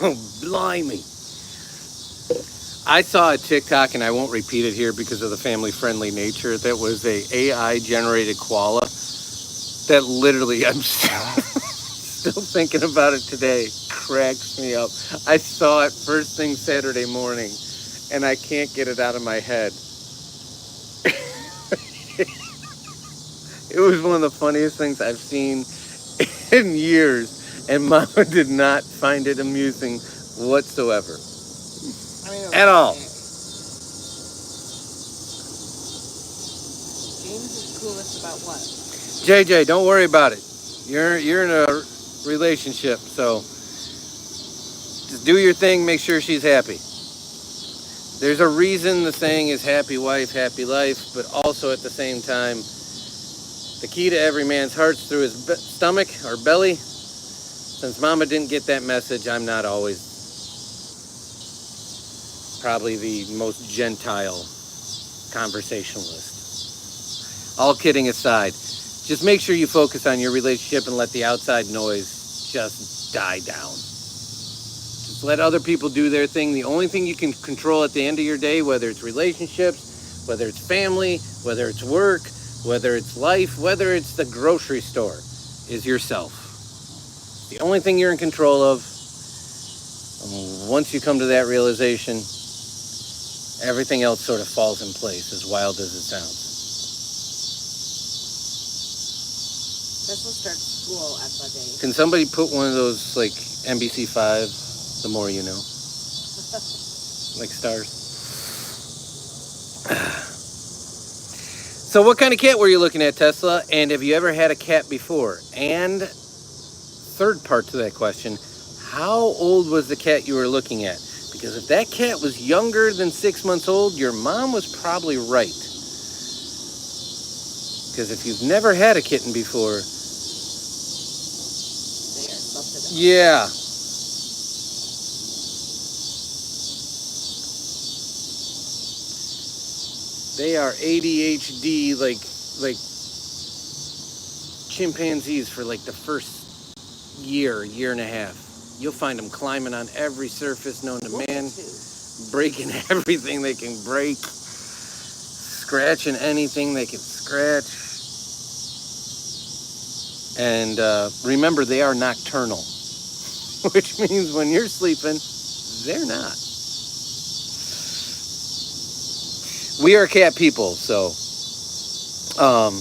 Oh, blimey. I saw a TikTok, and I won't repeat it here because of the family-friendly nature, that was a AI-generated koala that literally, I'm still thinking about it today, cracks me up. I saw it first thing Saturday morning, and I can't get it out of my head. It was one of the funniest things I've seen in years, and Mama did not find it amusing whatsoever. At all. James is coolest about what? JJ, don't worry about it. You're in a relationship, so just do your thing, make sure she's happy. There's a reason the saying is happy wife, happy life, but also at the same time, The key to every man's heart's through his stomach or belly. Since Mama didn't get that message, I'm not always probably the most gentile conversationalist. All kidding aside, just make sure you focus on your relationship and let the outside noise just die down. Just let other people do their thing. The only thing you can control at the end of your day, whether it's relationships, whether it's family, whether it's work, whether it's life, whether it's the grocery store, is yourself. The only thing you're in control of. Once you come to that realization, everything else sort of falls in place, as wild as it sounds. Crystal starts school on Monday. Can somebody put one of those, like, NBC5, The More You Know? Like stars? So what kind of cat were you looking at, Tesla? And have you ever had a cat before? And third part to that question, how old was the cat you were looking at? Because if that cat was younger than 6 months old, your mom was probably right. Because if you've never had a kitten before, They are something else. yeah. They are ADHD like chimpanzees for like the first year and a half. You'll find them climbing on every surface known to man, breaking everything they can break, scratching anything they can scratch. And remember, they are nocturnal, which means when you're sleeping, they're not. We are cat people, so our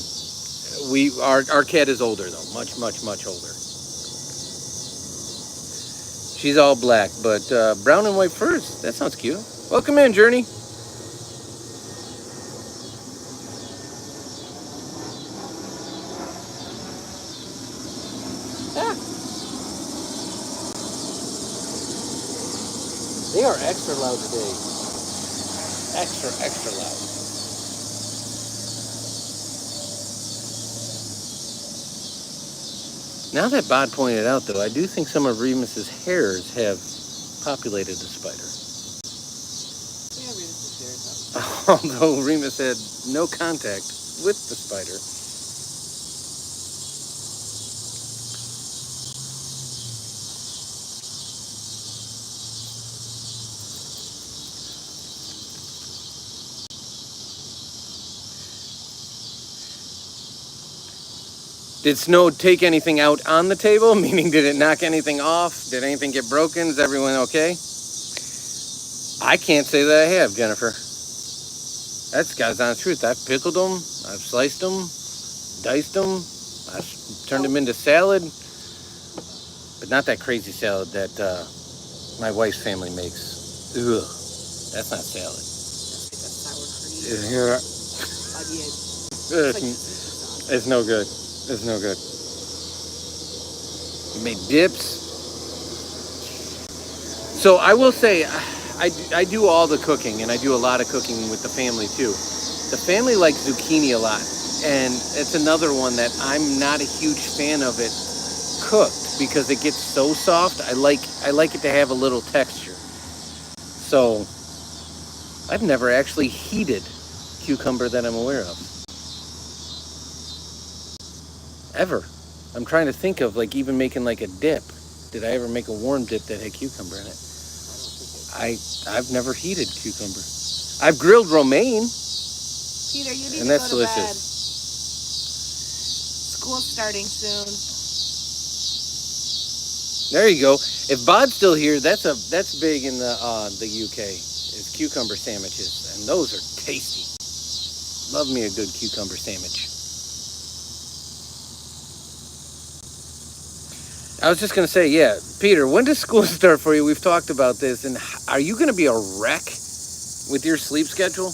cat is older though, much older. She's all black, but brown and white furs. That sounds cute. Welcome in, Journey. Ah. They are extra loud today. Extra loud. Now that Bod pointed out, though, I do think some of Remus's hairs have populated the spider. Yeah, Remus's hairs up. Although Remus had no contact with the spider. Did snow take anything out on the table? Meaning, did it knock anything off? Did anything get broken? Is everyone okay? I can't say that I have, Jennifer. That's God's honest truth. I've pickled them. I've sliced them, diced them. I've turned them into salad. But not that crazy salad that my wife's family makes. Ugh, that's not salad. That's like a sour cream, onion. It's no good. It's no good. We made dips. So I will say, I do all the cooking, and I do a lot of cooking with the family too. The family likes zucchini a lot, and it's another one that I'm not a huge fan of it cooked because it gets so soft. I like it to have a little texture. So I've never actually heated cucumber that I'm aware of. Ever. I'm trying to think of like even making like a dip. Did I ever make a warm dip that had cucumber in it? I've never heated cucumber. I've grilled romaine. Peter, you need And to that's go to delicious. bed. School's starting soon. There you go. If Bod's still here, that's big in the UK. Is cucumber sandwiches, and those are tasty. Love me a good cucumber sandwich. I was just going to say, yeah, Peter, when does school start for you? We've talked about this, and are you going to be a wreck with your sleep schedule?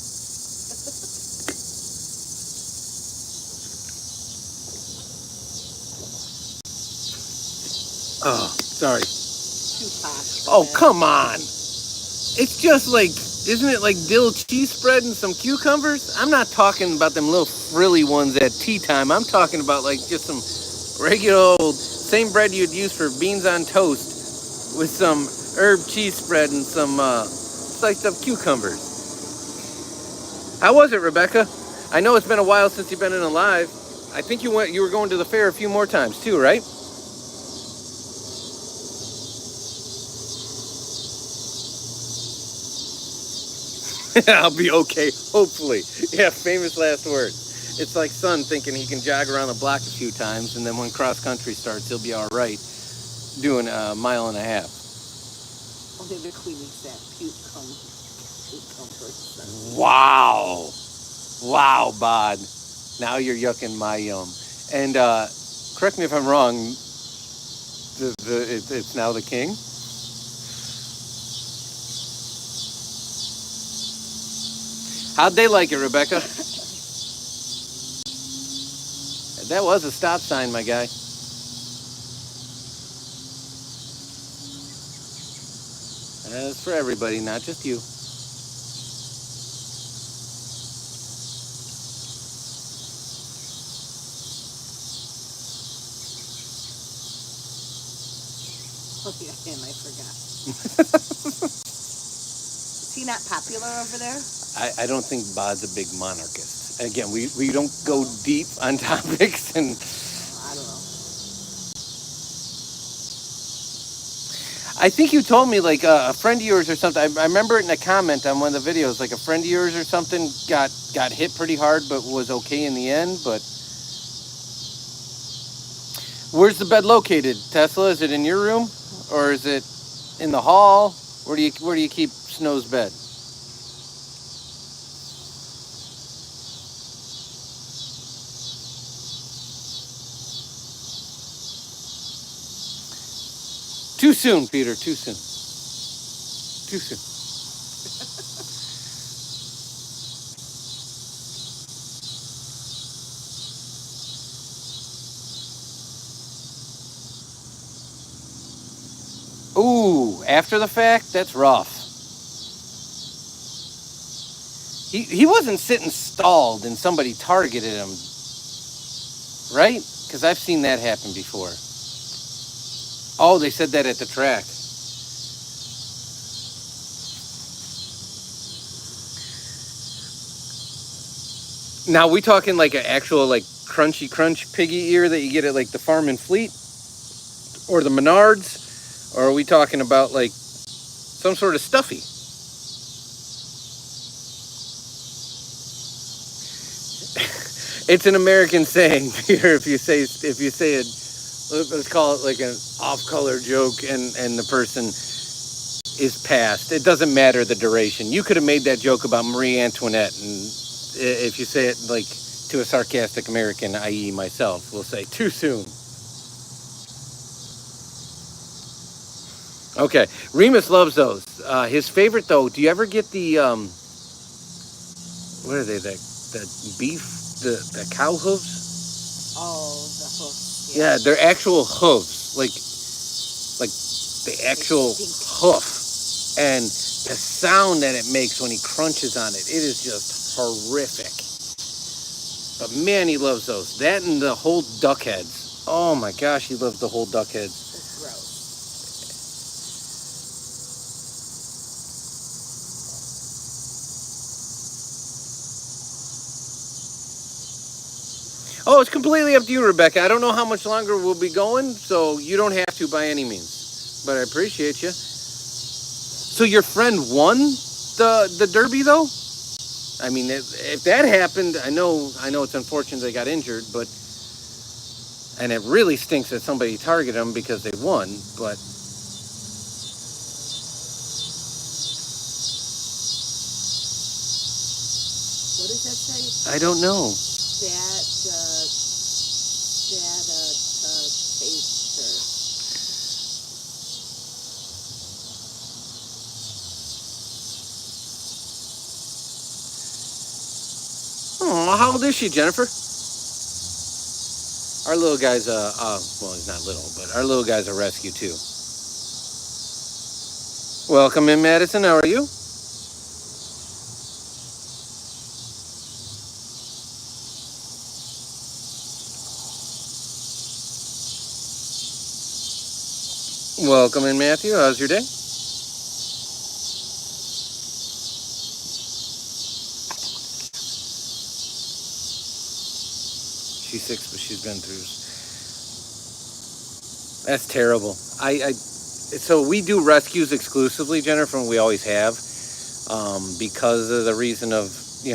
Oh, sorry. Too posh. Oh, come on. It's just like Isn't it like dill cheese spread and some cucumbers? I'm not talking about them little frilly ones at tea time. I'm talking about like just some regular old same bread you'd use for beans on toast with some herb cheese spread and some sliced up cucumbers. How was it, Rebecca? I know it's been a while since you've been in a live. I think you were going to the fair a few more times too, right? I'll be okay, hopefully. Yeah, famous last words. It's like Son thinking he can jog around the block a few times, and then when cross country starts, he'll be all right doing a mile and a half. Only the queen eats that cucumbers. Wow. Wow, Bod. Now you're yucking my yum. And correct me if I'm wrong, it's now the king? How'd they like it, Rebecca? That was a stop sign, my guy. That's for everybody, not just you. Oh yeah, and I forgot. Is he not popular over there? I don't think Bod's a big monarchist. Again, we don't go deep on topics, and I don't know. I think you told me like a friend of yours or something. I remember it in a comment on one of the videos. Like a friend of yours or something got hit pretty hard, but was okay in the end. But where's the bed located, Tesla? Is it in your room, or is it in the hall? Where do you keep Snow's bed? Too soon, Peter. Too soon. Too soon. Ooh, after the fact, that's rough. He wasn't sitting stalled and somebody targeted him, right? Because I've seen that happen before. Oh, they said that at the track. Now we talking like an actual like crunchy crunch piggy ear that you get at like the Farm and Fleet or the Menards, or are we talking about like some sort of stuffy? It's an American saying, Peter. If you say it, let's call it like an off-color joke, and the person is past. It doesn't matter the duration. You could have made that joke about Marie Antoinette, and if you say it like to a sarcastic American, i.e., myself, we'll say too soon. Okay, Remus loves those. His favorite though. Do you ever get the what are they? The beef, the cow hooves? Oh, the hoof. Yeah, they're actual hooves, like the actual hoof, and the sound that it makes when he crunches on it. It is just horrific. But man, he loves those. That and the whole duck heads. Oh my gosh, he loves the whole duck heads. It's gross. Oh, it's completely up to you, Rebecca. I don't know how much longer we'll be going, so you don't have to by any means. But I appreciate you. So your friend won the Derby, though? I mean, if that happened, I know it's unfortunate they got injured, but and it really stinks that somebody targeted them because they won. But What does that say? I don't know. Taster. Oh, how old is she, Jennifer? Our little guy's well, he's not little, but our little guy's a rescue too. Welcome in, Madison. How are you? Welcome in, Matthew. How's your day? She's 6, but she's been through. That's terrible. So we do rescues exclusively, Jennifer, and we always have, because of the reason of, a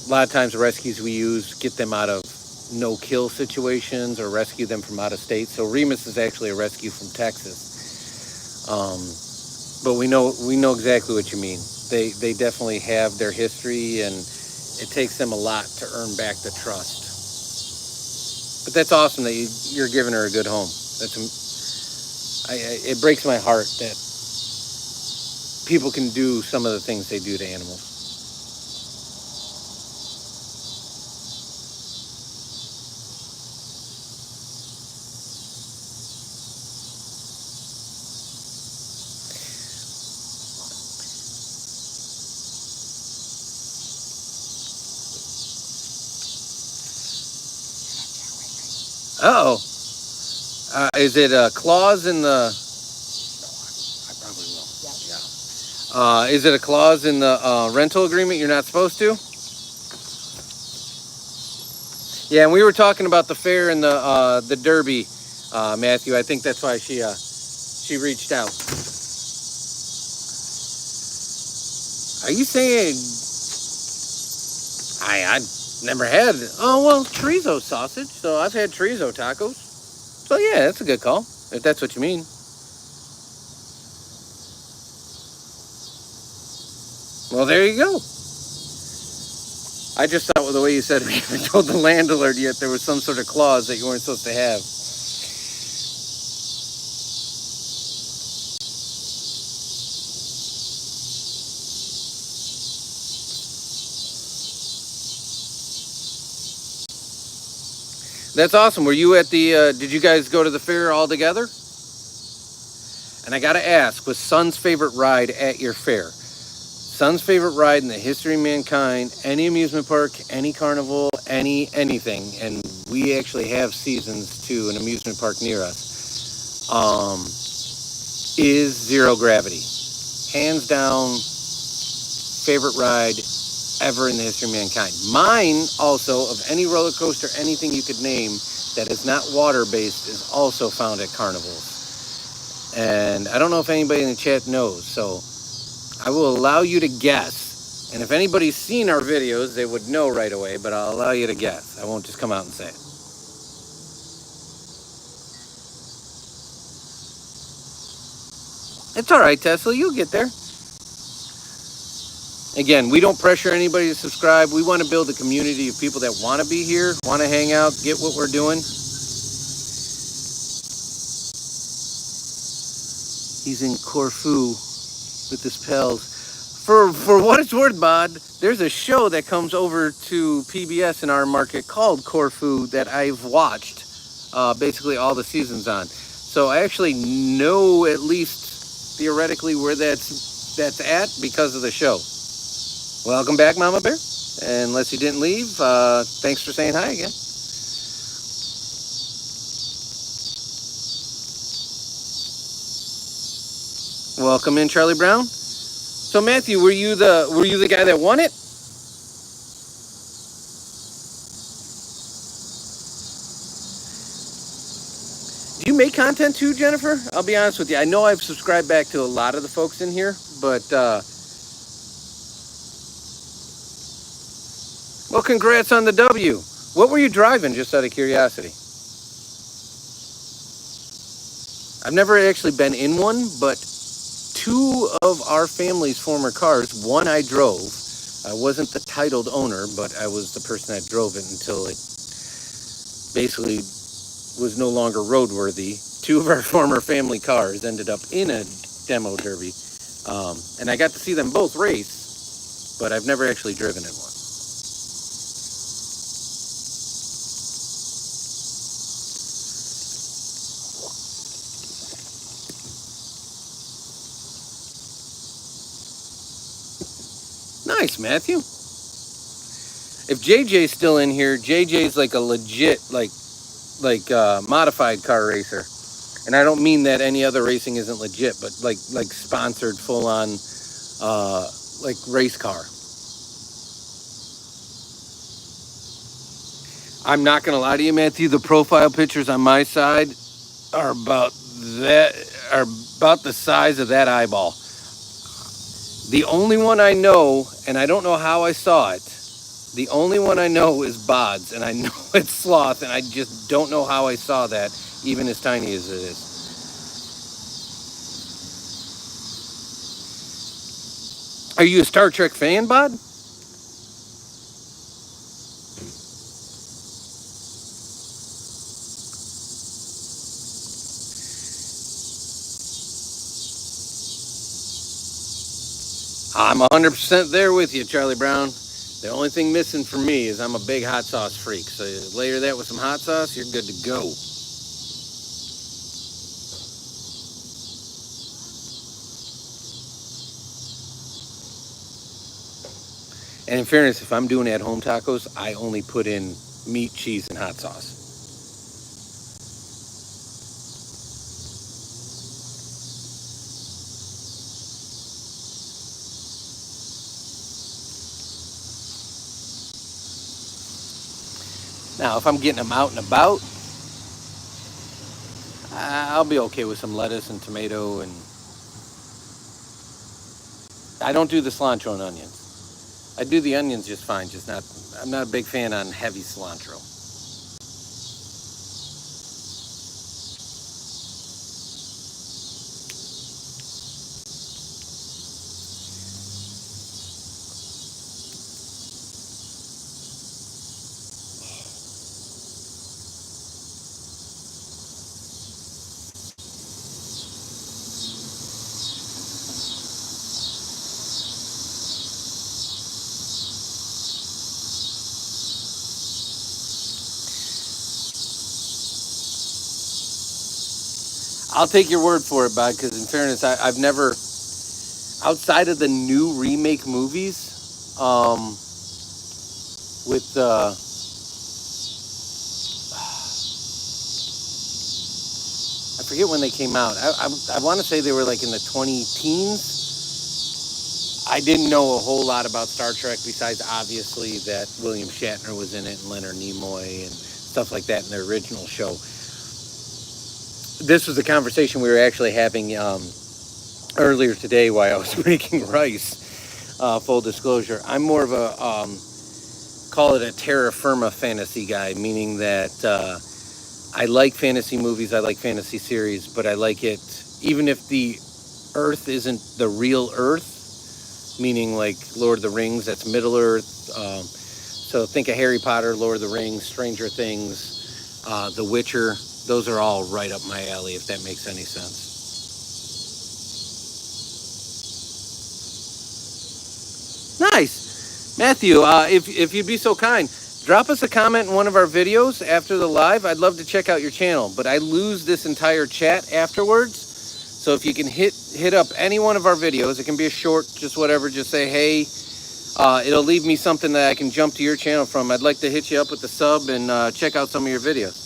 lot of times the rescues we use get them out of no-kill situations or rescue them from out of state. So Remus is actually a rescue from Texas. But we know exactly what you mean. They definitely have their history, and it takes them a lot to earn back the trust. But that's awesome that you're giving her a good home. It breaks my heart that people can do some of the things they do to animals. Uh-oh. Is it a clause in the... I probably will. Yeah. Is it a clause in the rental agreement you're not supposed to? Yeah, and we were talking about the fair and the Derby, Matthew. I think that's why she reached out. Are you saying... I never had... Oh, well, chorizo sausage. So I've had chorizo tacos. So yeah, that's a good call, if that's what you mean. Well, there you go. I just thought with the way you said we haven't told the landlord yet there was some sort of clause that you weren't supposed to have. That's awesome. Were you at the, did you guys go to the fair all together? And I got to ask, was Son's favorite ride at your fair? Son's favorite ride in the history of mankind, any amusement park, any carnival, anything, and we actually have seasons to an amusement park near us, is Zero Gravity. Hands down, favorite ride ever in the history of mankind. Mine, also, of any roller coaster, anything you could name that is not water-based, is also found at carnivals. And I don't know if anybody in the chat knows, so I will allow you to guess. And if anybody's seen our videos, they would know right away, but I'll allow you to guess. I won't just come out and say it. It's all right, Tesla. You'll get there. Again, we don't pressure anybody to subscribe. We want to build a community of people that want to be here, want to hang out, get what we're doing. He's in Corfu with his pals. For what it's worth, Bod, there's a show that comes over to PBS in our market called Corfu that I've watched basically all the seasons on. So I actually know at least theoretically where that's at because of the show. Welcome back, Mama Bear. And unless you didn't leave, thanks for saying hi again. Welcome in, Charlie Brown. So Matthew, were you the guy that won it? Do you make content too, Jennifer? I'll be honest with you. I know I've subscribed back to a lot of the folks in here, but well, congrats on the W. What were you driving, just out of curiosity? I've never actually been in one, but two of our family's former cars, one I drove. I wasn't the titled owner, but I was the person that drove it until it basically was no longer roadworthy. Two of our former family cars ended up in a demo derby. And I got to see them both race, but I've never actually driven in one. Nice, Matthew. If JJ's still in here, JJ's like a legit, like modified car racer. And I don't mean that any other racing isn't legit, but like sponsored full on like race car. I'm not gonna lie to you, Matthew. The profile pictures on my side are about the size of that eyeball. The only one I know, and I don't know how I saw it, the only one I know is Bod's, and I know it's Sloth, and I just don't know how I saw that, even as tiny as it is. Are you a Star Trek fan, Bod? I'm 100% there with you, Charlie Brown. The only thing missing for me is I'm a big hot sauce freak. So layer that with some hot sauce, you're good to go. And in fairness, if I'm doing at-home tacos, I only put in meat, cheese, and hot sauce. Now, if I'm getting them out and about, I'll be okay with some lettuce and tomato, and I don't do the cilantro and onions. I do the onions just fine, just not. I'm not a big fan on heavy cilantro. I'll take your word for it, Bob, because in fairness, I've never, outside of the new remake movies, with I forget when they came out. I want to say they were like in the 20 teens. I didn't know a whole lot about Star Trek besides obviously that William Shatner was in it and Leonard Nimoy and stuff like that in the original show. This was a conversation we were actually having earlier today while I was making rice. Full disclosure, I'm more of a call it a terra firma fantasy guy, meaning that I like fantasy movies, I like fantasy series, but I like it even if the Earth isn't the real Earth, meaning like Lord of the Rings, that's Middle Earth. So think of Harry Potter, Lord of the Rings, Stranger Things, The Witcher. Those are all right up my alley, if that makes any sense. Nice. Matthew, if you'd be so kind, drop us a comment in one of our videos after the live. I'd love to check out your channel, but I lose this entire chat afterwards. So if you can hit up any one of our videos, it can be a short, just whatever, just say, hey, it'll leave me something that I can jump to your channel from. I'd like to hit you up with the sub and check out some of your videos.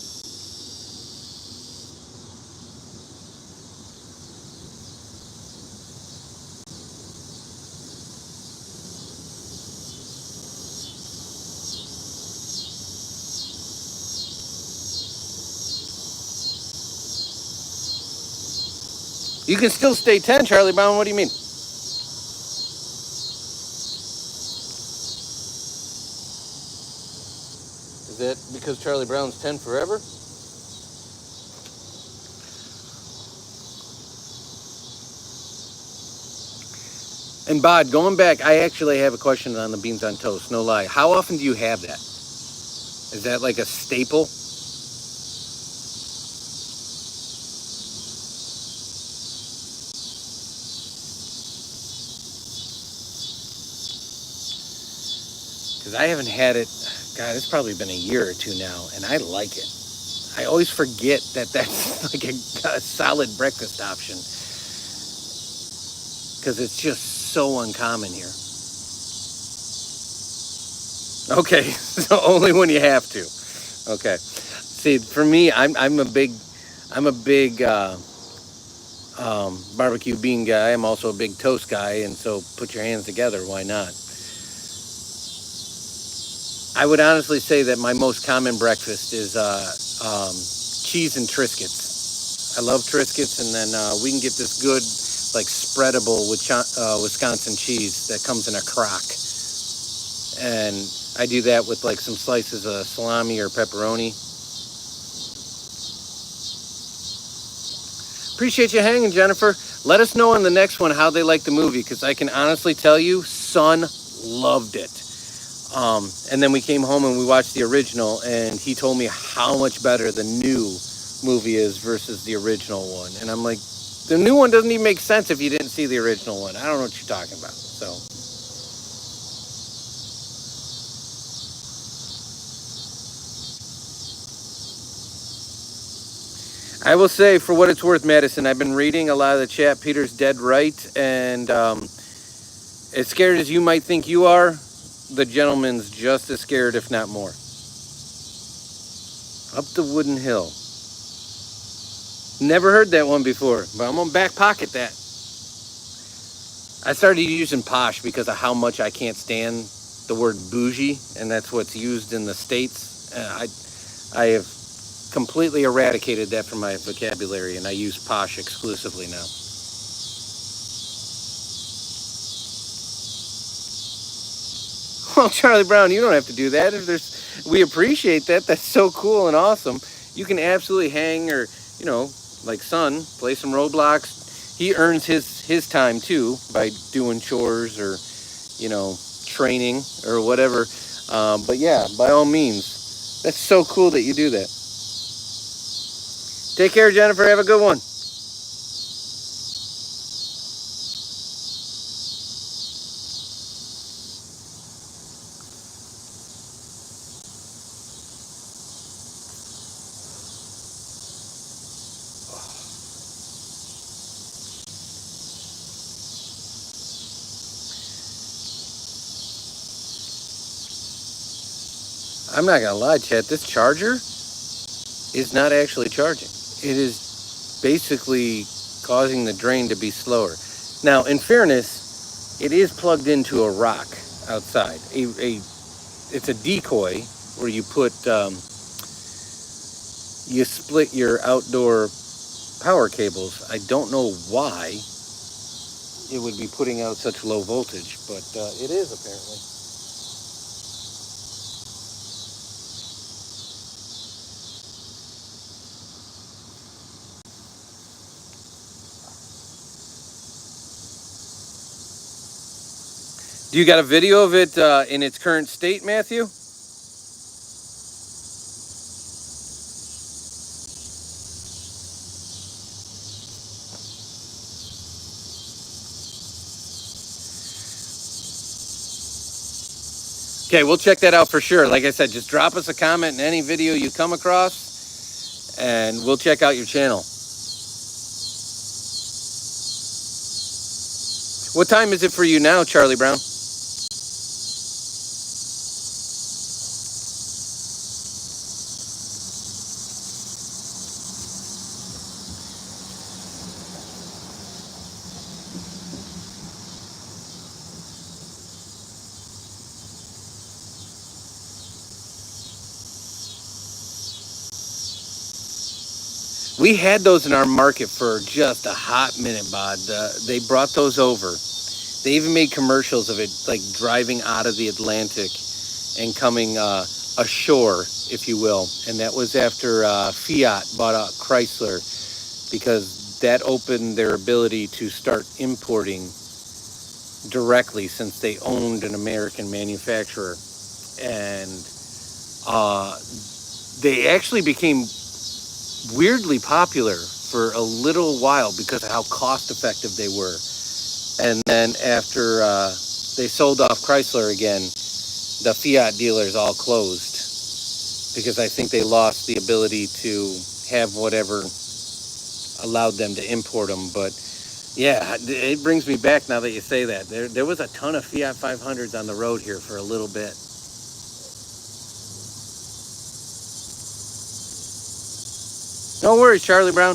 You can still stay 10, Charlie Brown. What do you mean? Is that because Charlie Brown's 10 forever? And Bod, going back, I actually have a question on the beans on toast. No lie. How often do you have that? Is that like a staple? Because I haven't had it, God, it's probably been a year or two now, and I like it. I always forget that that's like a solid breakfast option. Because it's just so uncommon here. Okay, so only when you have to. Okay. See, for me, I'm a big I'm a big barbecue bean guy. I'm also a big toast guy, and so put your hands together. Why not? I would honestly say that my most common breakfast is cheese and Triscuits. I love Triscuits, and then we can get this good, like spreadable with Wisconsin cheese that comes in a crock, and I do that with like some slices of salami or pepperoni. Appreciate you hanging, Jennifer. Let us know on the next one how they like the movie, because I can honestly tell you, son loved it. And then we came home and we watched the original, and he told me how much better the new movie is versus the original one. And I'm like, the new one doesn't even make sense if you didn't see the original one. I don't know what you're talking about. So I will say, for what it's worth, Madison, I've been reading a lot of the chat. Peter's dead right. And as scared as you might think you are, the gentleman's just as scared, if not more. Up the wooden hill. Never heard that one before, but I'm gonna back pocket that. I started using posh because of how much I can't stand the word bougie, and that's what's used in the States. I have completely eradicated that from my vocabulary, and I use posh exclusively now. Well, Charlie Brown, you don't have to do that. We appreciate that. That's so cool and awesome. You can absolutely hang, or like Son, play some Roblox. He earns his time too by doing chores or training or whatever. But yeah, by all means, that's so cool that you do that. Take care, Jennifer. Have a good one. I'm not gonna lie, chat. This charger is not actually charging. It is basically causing the drain to be slower. Now, in fairness, it is plugged into a rock outside. It's a decoy where you split your outdoor power cables. I don't know why it would be putting out such low voltage, but it is apparently. Do you got a video of it in its current state, Matthew? Okay, we'll check that out for sure. Like I said, just drop us a comment in any video you come across, and we'll check out your channel. What time is it for you now, Charlie Brown? We had those in our market for just a hot minute, Bod. They brought those over. They even made commercials of it, like driving out of the Atlantic and coming ashore, if you will. And that was after Fiat bought out Chrysler, because that opened their ability to start importing directly, since they owned an American manufacturer. And they actually became weirdly popular for a little while because of how cost effective they were. And then after they sold off Chrysler again, the Fiat dealers all closed because I think they lost the ability to have whatever allowed them to import them. But yeah, it brings me back now that you say that. There was a ton of Fiat 500s on the road here for a little bit. No worries, Charlie Brown.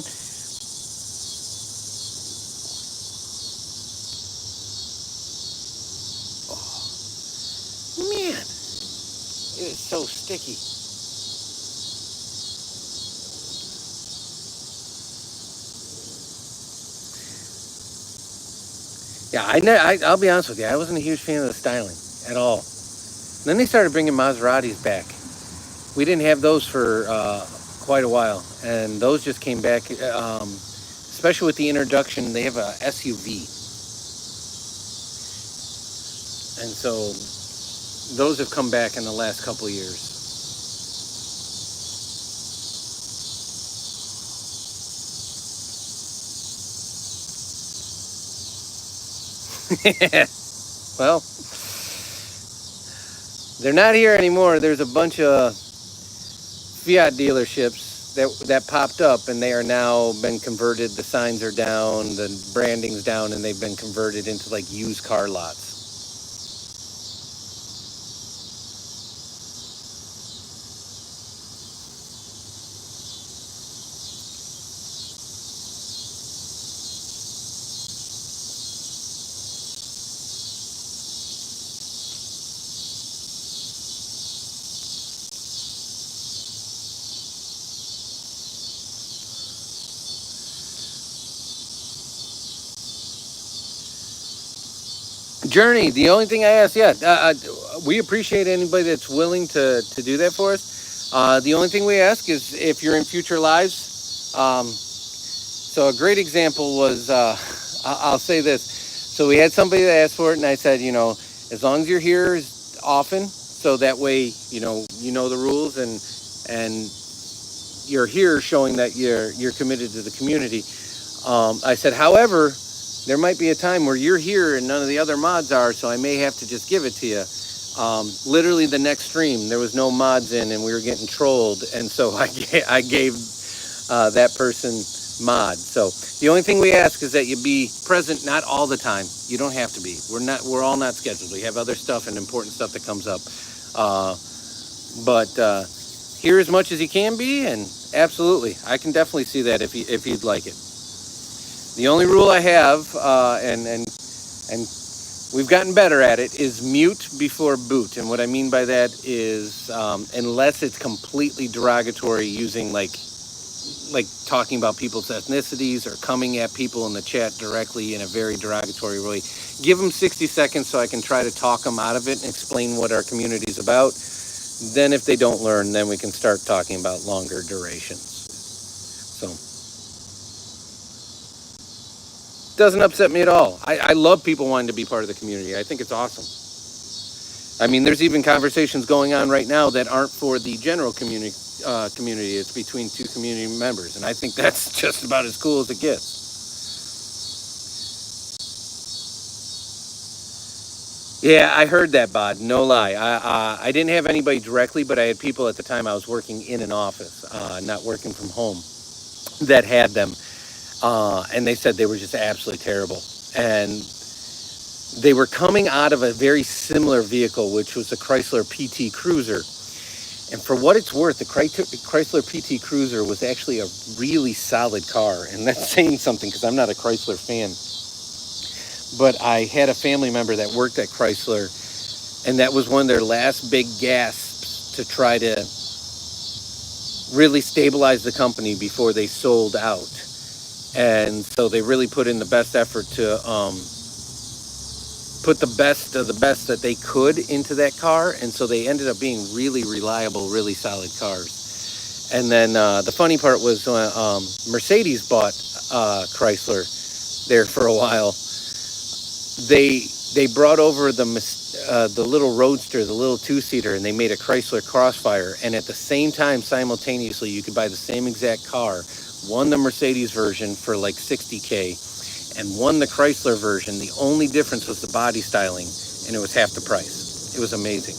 Man, it is so sticky. Yeah, I'll be honest with you. I wasn't a huge fan of the styling at all. Then they started bringing Maseratis back. We didn't have those for quite a while, and those just came back. Especially with the introduction, they have a SUV, and so those have come back in the last couple of years. Well, they're not here anymore. There's a bunch of Fiat dealerships that popped up, and they are now been converted. The signs are down, the branding's down, and they've been converted into like used car lots. Journey, the only thing I ask, we appreciate anybody that's willing to do that for us. The only thing we ask is if you're in future lives. So a great example was, I'll say this. So we had somebody that asked for it, and I said, as long as you're here often, so that way, you know the rules, and you're here showing that you're committed to the community. I said, however, there might be a time where you're here and none of the other mods are, so I may have to just give it to you. Literally the next stream, there was no mods in, and we were getting trolled, and so I gave that person mod. So the only thing we ask is that you be present, not all the time. You don't have to be. We're all not scheduled. We have other stuff and important stuff that comes up. But here as much as you can be, and absolutely, I can definitely see that if you'd like it. The only rule I have, and we've gotten better at it, is mute before boot. And what I mean by that is, unless it's completely derogatory, using like talking about people's ethnicities or coming at people in the chat directly in a very derogatory way, give them 60 seconds so I can try to talk them out of it and explain what our community is about. Then if they don't learn, then we can start talking about longer durations. So doesn't upset me at all. I love people wanting to be part of the community. I think it's awesome. I mean, there's even conversations going on right now that aren't for the general community. It's between two community members, and I think that's just about as cool as it gets. Yeah, I heard that, Bod. No lie. I didn't have anybody directly, but I had people at the time I was working in an office, not working from home, that had them. And they said they were just absolutely terrible. And they were coming out of a very similar vehicle, which was the Chrysler PT Cruiser. And for what it's worth, the Chrysler PT Cruiser was actually a really solid car. And that's saying something, because I'm not a Chrysler fan. But I had a family member that worked at Chrysler, and that was one of their last big gasps to try to really stabilize the company before they sold out. And so they really put in the best effort to put the best of the best that they could into that car. And so they ended up being really reliable, really solid cars. And then the funny part was Mercedes bought Chrysler there for a while. They brought over the little Roadster, the little two-seater, and they made a Chrysler Crossfire. And at the same time, simultaneously, you could buy the same exact car. One, the Mercedes version for like $60K, and one, the Chrysler version. The only difference was the body styling, and it was half the price. It was amazing.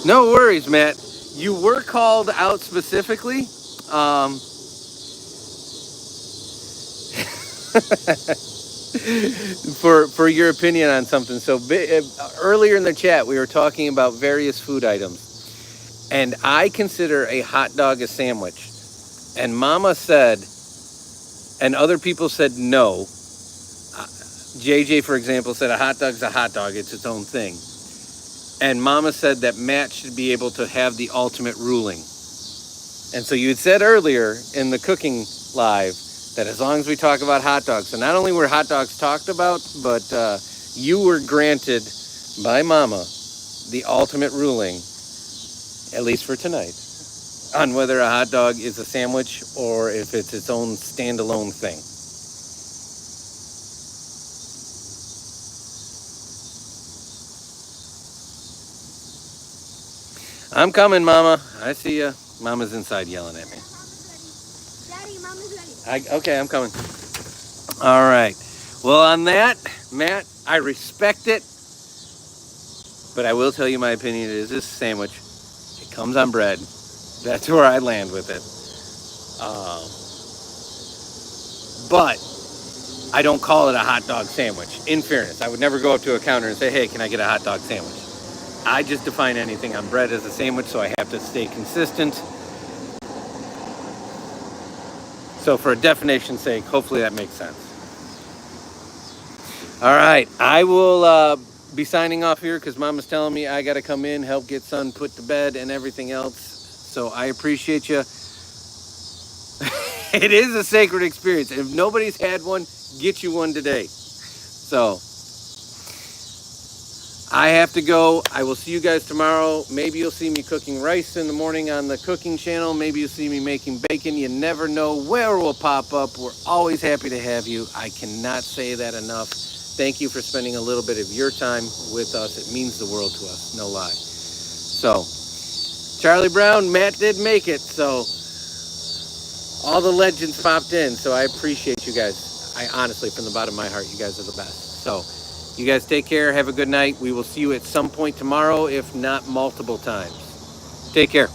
No worries, Matt. You were called out specifically. for your opinion on something. So earlier in the chat, we were talking about various food items, and I consider a hot dog a sandwich. And Mama said, and other people said no. JJ, for example, said a hot dog's a hot dog. It's its own thing. And Mama said that Matt should be able to have the ultimate ruling. And so you had said earlier in the cooking live that as long as we talk about hot dogs, so not only were hot dogs talked about, but you were granted by Mama the ultimate ruling, at least for tonight, on whether a hot dog is a sandwich or if it's its own standalone thing. I'm coming, Mama. I see ya. Mama's inside yelling at me. Daddy, Mama's ready. Okay, I'm coming. All right. Well, on that, Matt, I respect it, but I will tell you my opinion. It is a sandwich. It comes on bread. That's where I land with it. But I don't call it a hot dog sandwich. In fairness, I would never go up to a counter and say, hey, can I get a hot dog sandwich? I just define anything on bread as a sandwich, so I have to stay consistent. So for a definition's sake, hopefully that makes sense. All right, I will be signing off here because Mama's telling me I got to come in, help get son put to bed and everything else. So I appreciate you. It is a sacred experience. If nobody's had one, get you one today. So I have to go. I will see you guys tomorrow. Maybe you'll see me cooking rice in the morning on the cooking channel. Maybe you'll see me making bacon. You never know where we'll pop up. We're always happy to have you. I cannot say that enough. Thank you for spending a little bit of your time with us. It means the world to us, no lie. So, Charlie Brown, Matt did make it. So, all the legends popped in. So, I appreciate you guys. I honestly, from the bottom of my heart, you guys are the best. So, you guys take care. Have a good night. We will see you at some point tomorrow, if not multiple times. Take care.